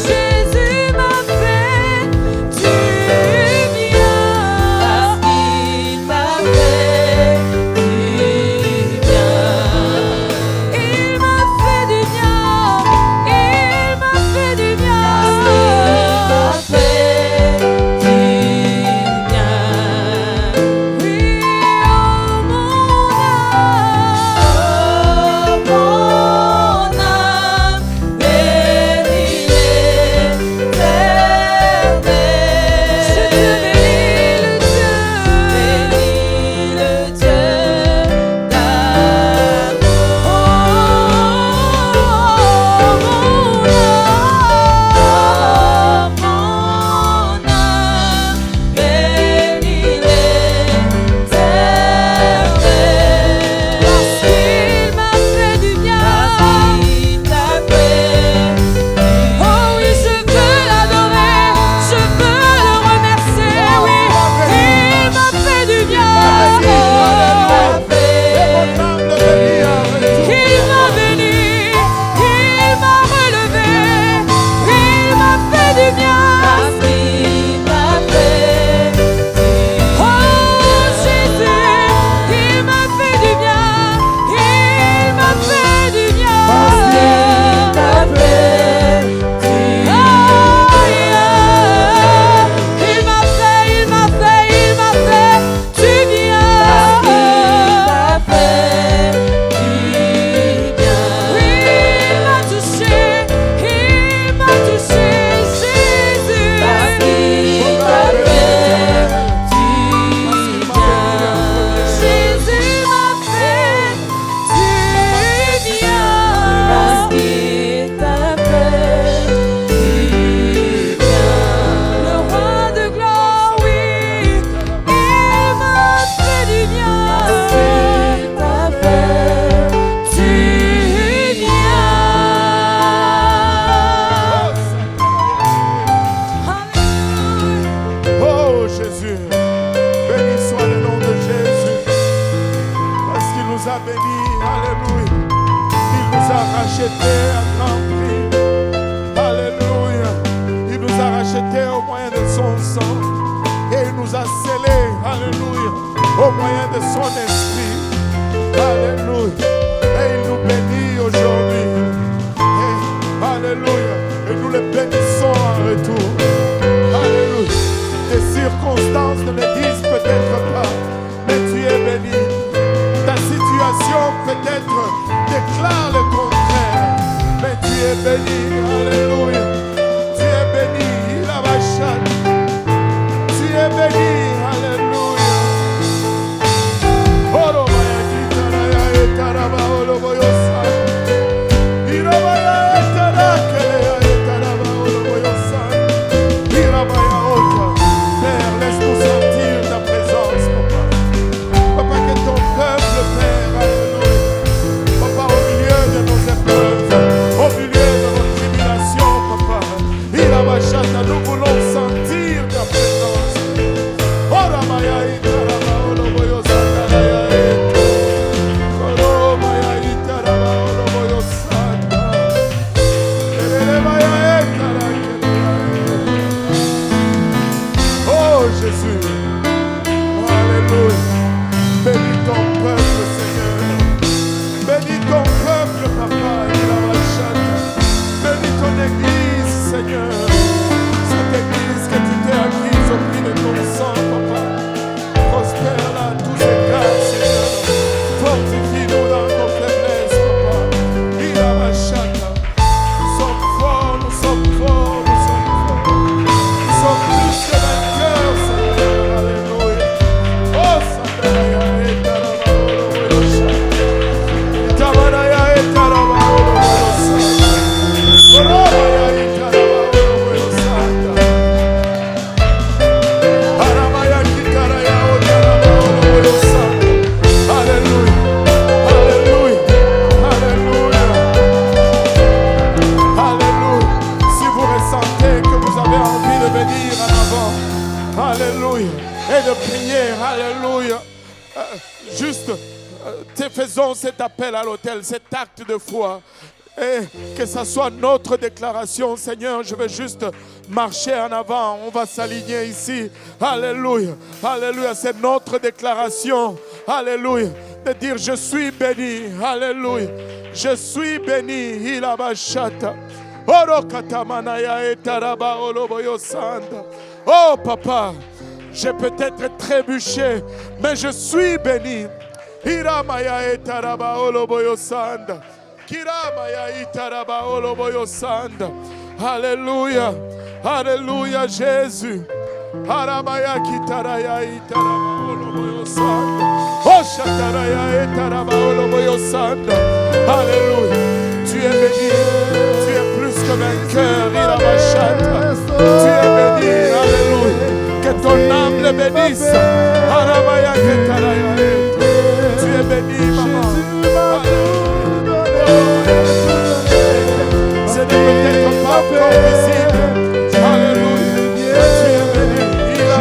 Jésus m'a fait du bien. nous a bénis. Alléluia. Il nous a rachetés à grand prix. Alléluia. Il nous a rachetés au moyen de son sang. Et il nous a scellés. Alléluia. Au moyen de son esprit. Alléluia. Et il nous bénit aujourd'hui. Alléluia. Et nous le bénissons en retour. Alléluia. Les circonstances ne le disent peut-être pas, mais tu es béni. Ta situation peut-être déclare le contraire, mais tu es béni. Alléluia. Tu es béni. Il a ma chatte. Tu es béni. Alléluia. Oro maya kitaraya etaraba olo boyosa. Irabaya etarakele etaraba olo boyosa. Irabaya ota. Père, laisse-nous sentir ta présence, papa. Papa, que ton peuple, Père, alléluia. Papa, au milieu de nos épreuves, au milieu de nos tribulations, papa. Irabashata, nous voulons sentir ta présence. Ora maya itaraba olo boyosa. Oh Jésus, alléluia. Bénis ton peuple, Seigneur. Bénis ton peuple, papa. Bénis ton église, Seigneur. Cette église que tu t'es acquise au prix de ton sang, papa. Prospère-la à tous égards, Seigneur. Fortifie-nous dans nos faiblesses, papa. Il a ma chata. Nous sommes forts, nous sommes forts, nous sommes forts. Nous sommes plus que vainqueurs, Seigneur. Alléluia. Oh, Satanaya et Tarabao, Tabaraya et Tarabao, Oromaya et Tarabao, Aramaya Kitaraya, Tarabao, Alléluia. Alléluia. Alléluia. Alléluia. Si vous ressentez que vous avez envie de venir en avant, alléluia, et de prier, alléluia, juste faisons cet appel à l'autel, cet acte de foi. Et que ce soit notre déclaration, Seigneur, je vais juste marcher en avant. On va s'aligner ici. Alléluia. Alléluia. C'est notre déclaration. Alléluia. De dire je suis béni. Alléluia. Je suis béni. Il a bachata. Oh papa, j'ai peut-être trébuché, mais je suis béni. Hiramaya etaraba oloboyo sanda. Kiramaya itaraba oloboyo sanda. Alléluia. Alléluia Jésus. Haramaya kitaraya itaraba oloboyo sanda. Oh shataraya etaraba oloboyo sanda. Alléluia. Tu es béni. Tu es plus que vainqueur. Hiramashata. Tu es béni. Alléluia. Que ton âme le bénisse. Haramaya kitaraya. Tu es béni, maman. Ce n'est peut-être pas encore visible. Alléluia. Tu es béni. Il a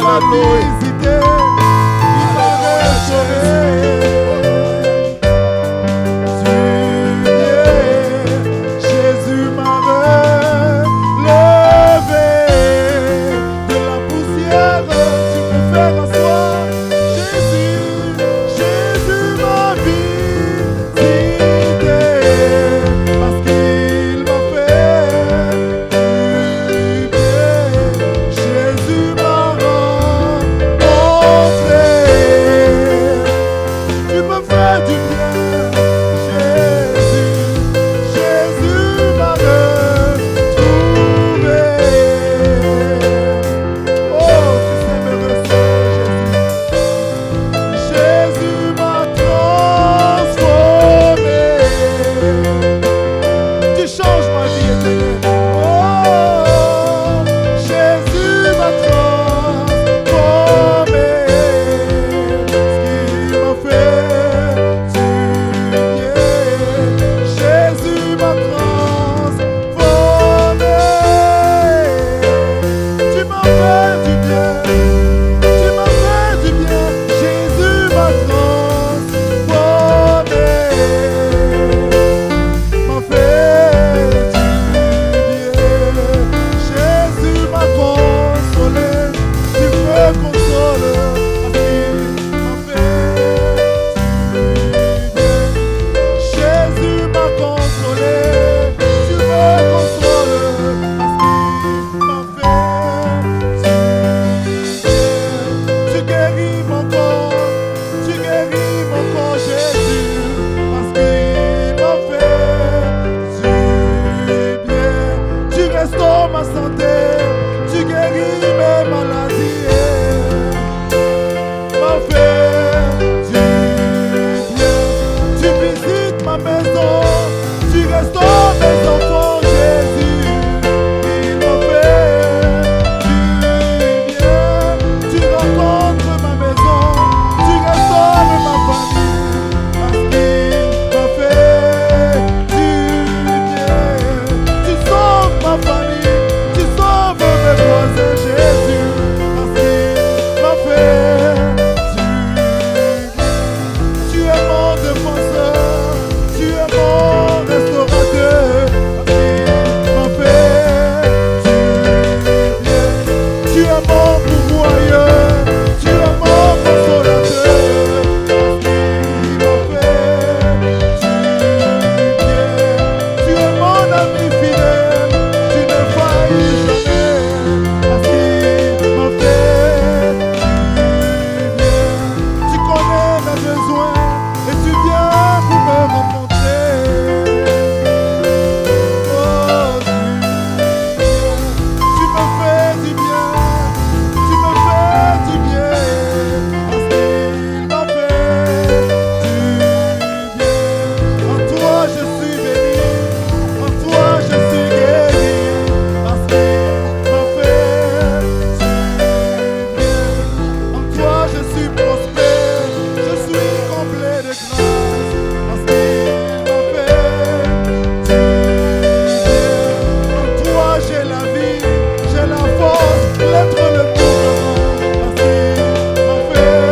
m'a visité, il m'a restauré. Jésus m'a relevé de la poussière. Tu peux faire un soir. Jésus m'a visité parce qu'il m'a fait du bien. Jésus m'a rencontré. Tu me fais du bien, Jésus m'a retrouvé. Oh, tu sais me recevoir, Jésus m'a transformé. Tu changes ma vie éternelle. Oh, Jésus m'a transformé. Ce qu'il m'a fait du bien. Jésus m'a transformé. Tu m'as fait du bien. Tu m'as fait du bien. Jésus m'a transformé. M'a fait du bien. Jésus m'a consolé. Tu me consoles. M'a fait du bien. Jésus m'a consolé. Tu me consoles. M'a fait du bien. Tu guéris mon corps. Tu guéris mon corps, Jésus. Parce qu'il m'a fait du bien. Tu restaures ma santé. Tu guéris mes maladies. M'a fait du bien. Tu visites ma maison. Tu restaures mes enfants, Jésus. Il m'a fait du bien. Tu rencontres ma maison. Tu restaures ma famille. Parce qu'il m'a fait du bien. Tu sauves ma famille. Tu sauves mes voisins, Jésus. Parce qu'il m'a fait du bien. Tu es mon défenseur. Tu es mon restaurateur. Parce qu'il m'a fait du bien. Tu es mon pourvoyeur. Tu es mon consolateur. Parce qu'il m'a fait du bien. Tu es mon ami fidèle. Tu ne faillis jamais. Parce qu'il m'a fait du bien. Tu connais mes besoins et tu viens pour me rencontrer. Oh, tu me fais du bien. Tu me fais du bien. Parce qu'il m'a fait du bien. En toi je suis béni. En toi je suis guéri. Parce qu'il m'a fait du bien. En toi je suis prospère. Je suis complet de grâce. Parce qu'il m'a fait du bien. En toi j'ai la vie. J'ai la force. L'être le mouvement. Parce qu'il m'a fait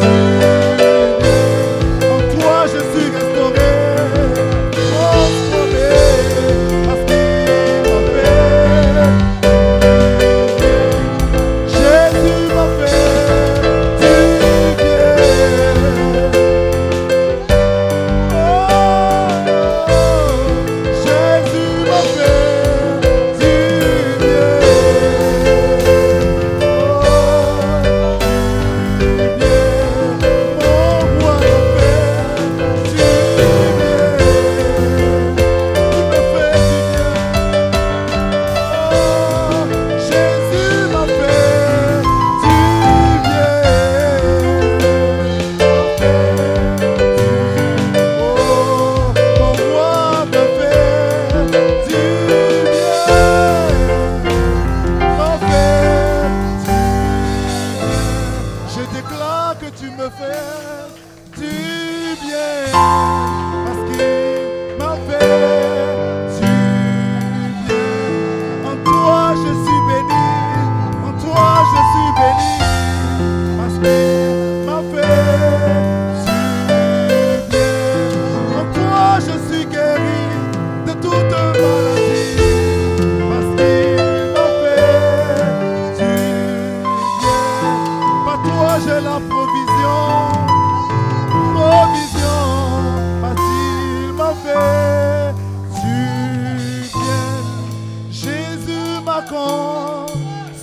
du bien. En toi je suis restauré. Transformé. Parce qu'il m'a fait du bien. Jésus m'a fait du bien. Jésus m'a fait du bien. Mon roi m'a fait du bien. Tu me fais du bien. Jésus m'a fait du bien. Mon roi m'a fait du bien. M'a fait du bien. Je déclare que tu me fais du bien. Parce qu'il m'a fait du bien. En toi je suis béni. En toi je suis béni. toi j'ai la provision, provision, parce qu'il m'a fait du bien. Jésus m'a consolé,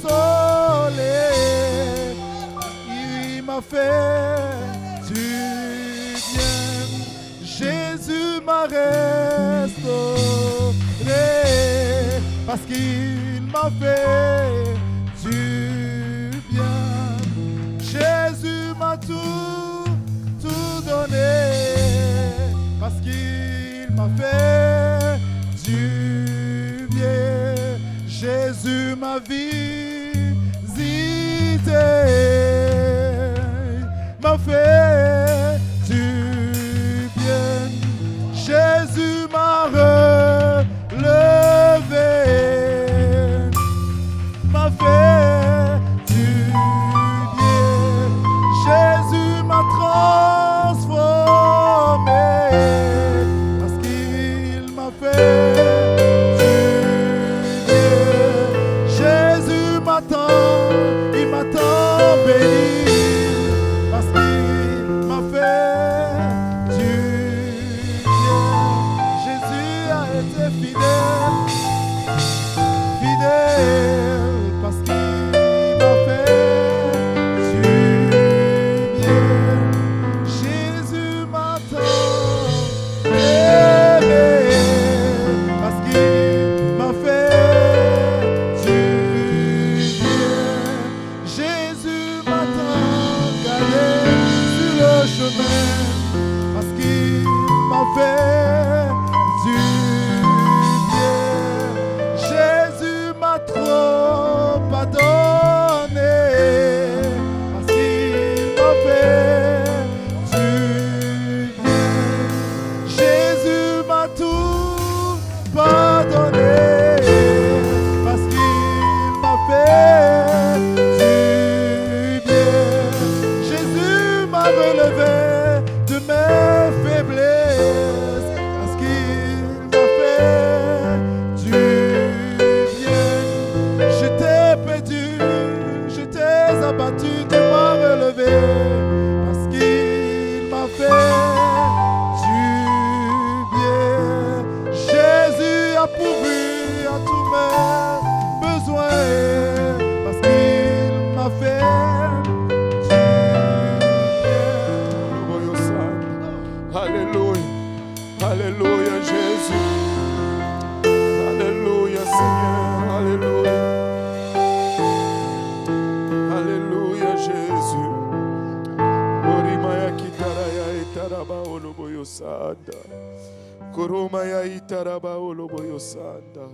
il m'a fait du bien. Jésus m'a restauré, parce qu'il m'a fait du bien. Jésus m'a tout donné, parce qu'il m'a fait du bien. Jésus m'a visité, m'a fait du bien. Jésus m'a relevé, m'a fait du bien. Jésus m'a transformé, parce qu'il m'a fait du bien. Jésus il m'a tant béni, parce qu'il m'a fait du bien. Jésus a été fidèle, fidèle, parce qu'il m'a fait du bien. Jésus m'a tant aimé, parce qu'il m'a fait du bien. Jésus m'a tant gardé sur le chemin, parce qu'il m'a fait du bien. Jésus m'a trop pardonné, parce qu'il m'a fait du bien. Jésus m'a tout pardonné, parce qu'il m'a fait du bien. Jésus m'a relevé de mes faiblesses, parce qu'il m'a fait du bien. J'étais perdu, j'étais abattu, tu m'as relevé, parce qu'il m'a fait du bien. Jésus a pourvu à tous mes besoins, parce qu'il m'a fait du bien. Alléluia. Alléluia, Jésus. Alléluia, Seigneur. Alléluia. Alléluia, Jésus. Orimaya kitaraya itaraba oloboyo sanda. Koromaya itaraba oloboyo sanda.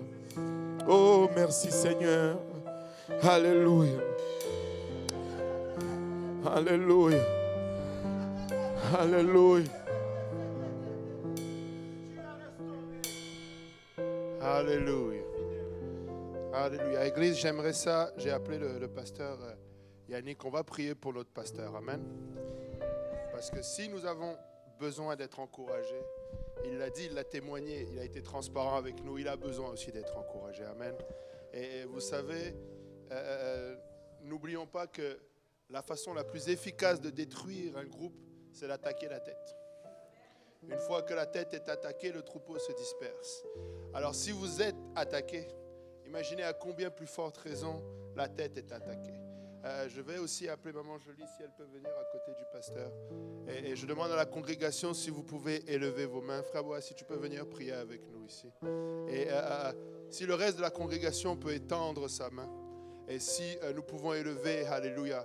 Oh, merci, Seigneur. Alléluia. Alléluia. Alléluia. Alléluia. Alléluia. Église, j'aimerais ça. J'ai appelé le pasteur Yannick. On va prier pour notre pasteur. Amen. Parce que si nous avons besoin d'être encouragés, il l'a dit, il l'a témoigné, il a été transparent avec nous, il a besoin aussi d'être encouragé. Amen. Et vous savez, n'oublions pas que la façon la plus efficace de détruire un groupe, c'est d'attaquer la tête. Une fois que la tête est attaquée, le troupeau se disperse. Alors si vous êtes attaqué, imaginez à combien plus forte raison la tête est attaquée. Je vais aussi appeler Maman Jolie si elle peut venir à côté du pasteur. Et je demande à la congrégation si vous pouvez élever vos mains. Frère Bois, si tu peux venir prier avec nous ici. Et si le reste de la congrégation peut étendre sa main. Et si nous pouvons élever, alléluia,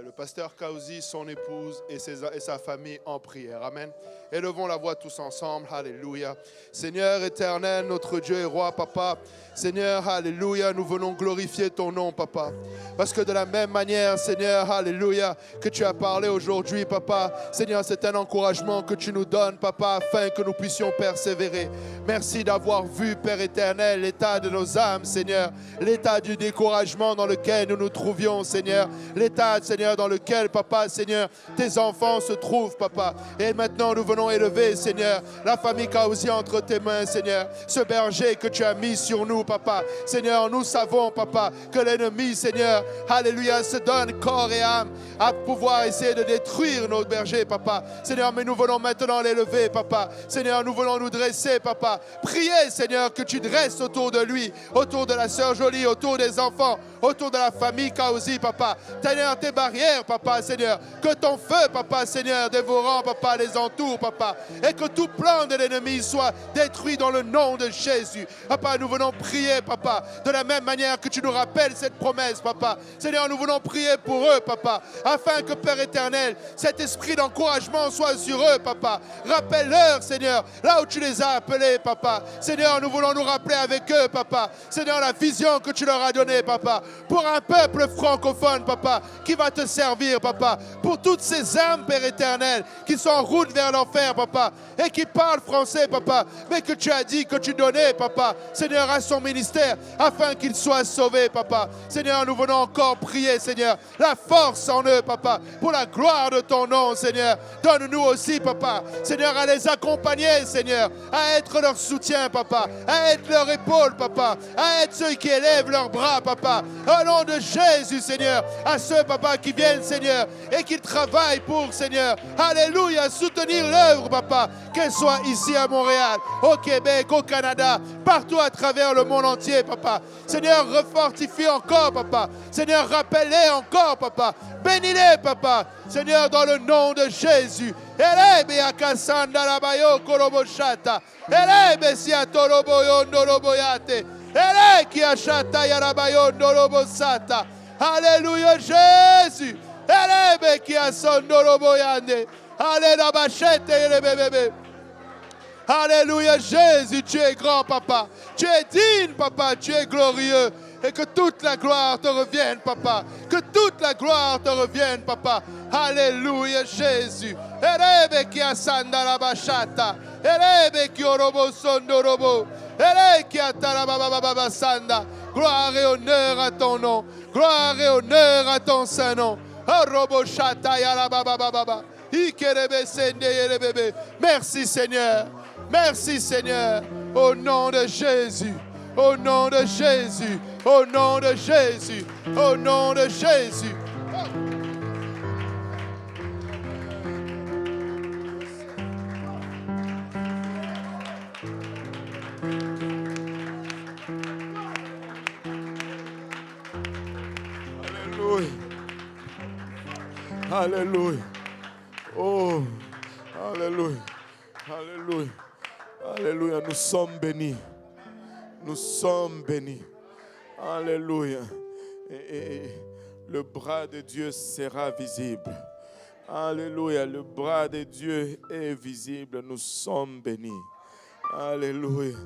le pasteur Kauzi, son épouse et sa famille en prière. Amen. Élevons la voix tous ensemble. Alléluia. Seigneur éternel, notre Dieu et roi, papa. Seigneur, alléluia, nous venons glorifier ton nom, papa. Parce que de la même manière, Seigneur, alléluia, que tu as parlé aujourd'hui, papa. Seigneur, c'est un encouragement que tu nous donnes, papa, afin que nous puissions persévérer. Merci d'avoir vu, Père éternel, l'état de nos âmes, Seigneur. L'état du découragement, environnement dans lequel nous nous trouvions, Seigneur. L'état, Seigneur, dans lequel, Papa, Seigneur, tes enfants se trouvent, Papa. Et maintenant, nous venons élever, Seigneur, la famille Kaouzi entre tes mains, Seigneur. Ce berger que tu as mis sur nous, Papa. Seigneur, nous savons, Papa, que l'ennemi, Seigneur, alléluia, se donne corps et âme à pouvoir essayer de détruire nos bergers, Papa. Seigneur, mais nous venons maintenant l'élever, Papa. Seigneur, nous venons nous dresser, Papa. Priez, Seigneur, que tu dresses autour de lui, autour de la sœur Jolie, autour des enfants, autour de la famille Kaouzi, Papa. Seigneur, tes barrières, Papa, Seigneur. Que ton feu, Papa, Seigneur, dévorant, Papa, les entoure, Papa. Et que tout plan de l'ennemi soit détruit dans le nom de Jésus. Papa, nous venons prier, Papa, de la même manière que tu nous rappelles cette promesse, Papa. Seigneur, nous voulons prier pour eux, Papa, afin que, Père éternel, cet esprit d'encouragement soit sur eux, Papa. Rappelle-leur, Seigneur, là où tu les as appelés, Papa. Seigneur, nous voulons nous rappeler avec eux, Papa. Seigneur, la vision que tu leur as donnée, Papa, pour un peuple francophone, Papa, qui va te servir, Papa, pour toutes ces âmes, Père éternel, qui sont en route vers l'enfer, Papa, et qui parlent français, Papa, mais que tu as dit que tu donnais, Papa, Seigneur, à son ministère, afin qu'il soit sauvé, Papa. Seigneur, nous venons encore prier, Seigneur, la force en eux, Papa, pour la gloire de ton nom, Seigneur. Donne-nous aussi, Papa, Seigneur, à les accompagner, Seigneur, à être leur soutien, Papa, à être leur épaule, Papa, à être ceux qui élèvent leurs bras, Papa, au nom de Jésus, Seigneur, à ceux, Papa, qui viennent, Seigneur, et qui travaillent pour, Seigneur, alléluia, soutenir l'œuvre, Papa, qu'elle soit ici à Montréal, au Québec, au Canada, partout à travers le monde entier, Papa. Seigneur, refortifie encore, Papa. Seigneur, rappelle-les encore, Papa. Bénis-les, Papa. Seigneur, dans le nom de Jésus. Elebe akasanda labayo koroboshata. Elebe siatoloboyo ndoroboyate. Ele qui achata yarabayo ndorobosata. Alléluia, Jésus. Elebe qui asondoroboyande. Alléluia, bachete elebe. Alléluia, Jésus, tu es grand, Papa. Tu es digne, Papa. Tu es glorieux. Et que toute la gloire te revienne, Papa. Que toute la gloire te revienne, Papa. Alléluia, Jésus. Erebe qui asanda la bachata. Erebe qui orobo sondorobo. Erebe qui atarababa sanda. Gloire et honneur à ton nom. Gloire et honneur à ton saint nom. Orobo chata yarababa. Ikerebe sende yerebebe. Merci, Seigneur. Merci, Seigneur. Au nom de Jésus. Au nom de Jésus. Au nom de Jésus. Au nom de Jésus. Alléluia. Alléluia. Oh, alléluia. Alléluia. Alléluia. Nous sommes bénis. Nous sommes bénis. Alléluia. Et le bras de Dieu sera visible. Alléluia. Le bras de Dieu est visible. Nous sommes bénis. Alléluia.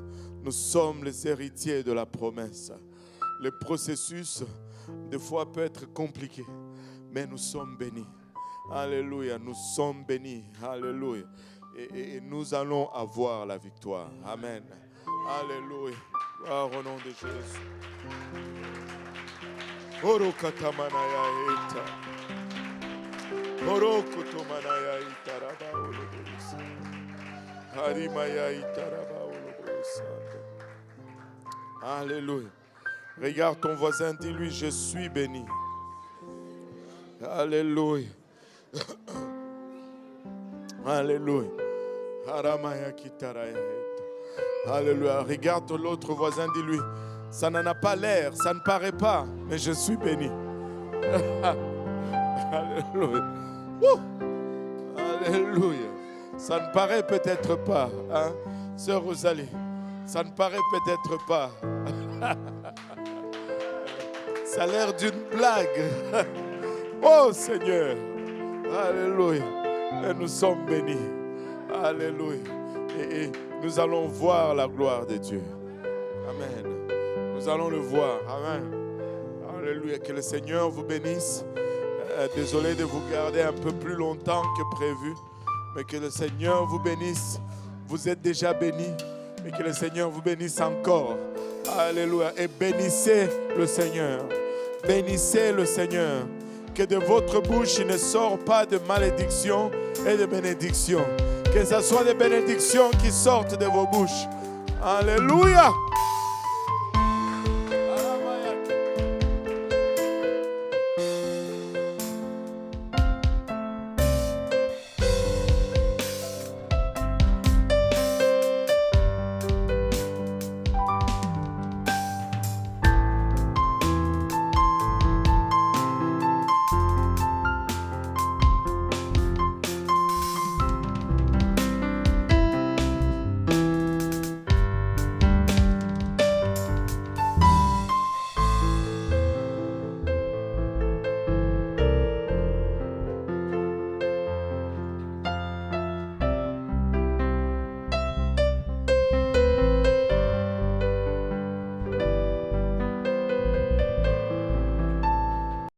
Nous sommes les héritiers de la promesse. Le processus, des fois, peut être compliqué, mais nous sommes bénis. Alléluia. Nous sommes bénis. Alléluia. Et nous allons avoir la victoire. Amen. Alléluia. Gloire au nom de Jésus. Oro katamanaya eta. Oro kotomanaya itaraba olobosa. Harimaya itaraba olobosa. Alléluia. Regarde ton voisin, dis-lui, je suis béni. Alléluia. Alléluia. Haramaya kitaraya eta. Alléluia. Regarde l'autre voisin, dis-lui, ça n'en a pas l'air, ça ne paraît pas, mais je suis béni. Alléluia. Alléluia. Ça ne paraît peut-être pas, hein, Sœur Rosalie. Ça ne paraît peut-être pas. Ça a l'air d'une blague. Oh Seigneur. Alléluia. Et nous sommes bénis. Alléluia. Et nous allons voir la gloire de Dieu. Amen. Nous allons le voir. Amen. Alléluia. Que le Seigneur vous bénisse. Désolé de vous garder un peu plus longtemps que prévu. Mais que le Seigneur vous bénisse. Vous êtes déjà bénis. Mais que le Seigneur vous bénisse encore. Alléluia. Et bénissez le Seigneur. Bénissez le Seigneur. Que de votre bouche il ne sort pas de malédiction et de bénédiction. Que ce soit des bénédictions qui sortent de vos bouches. Alléluia.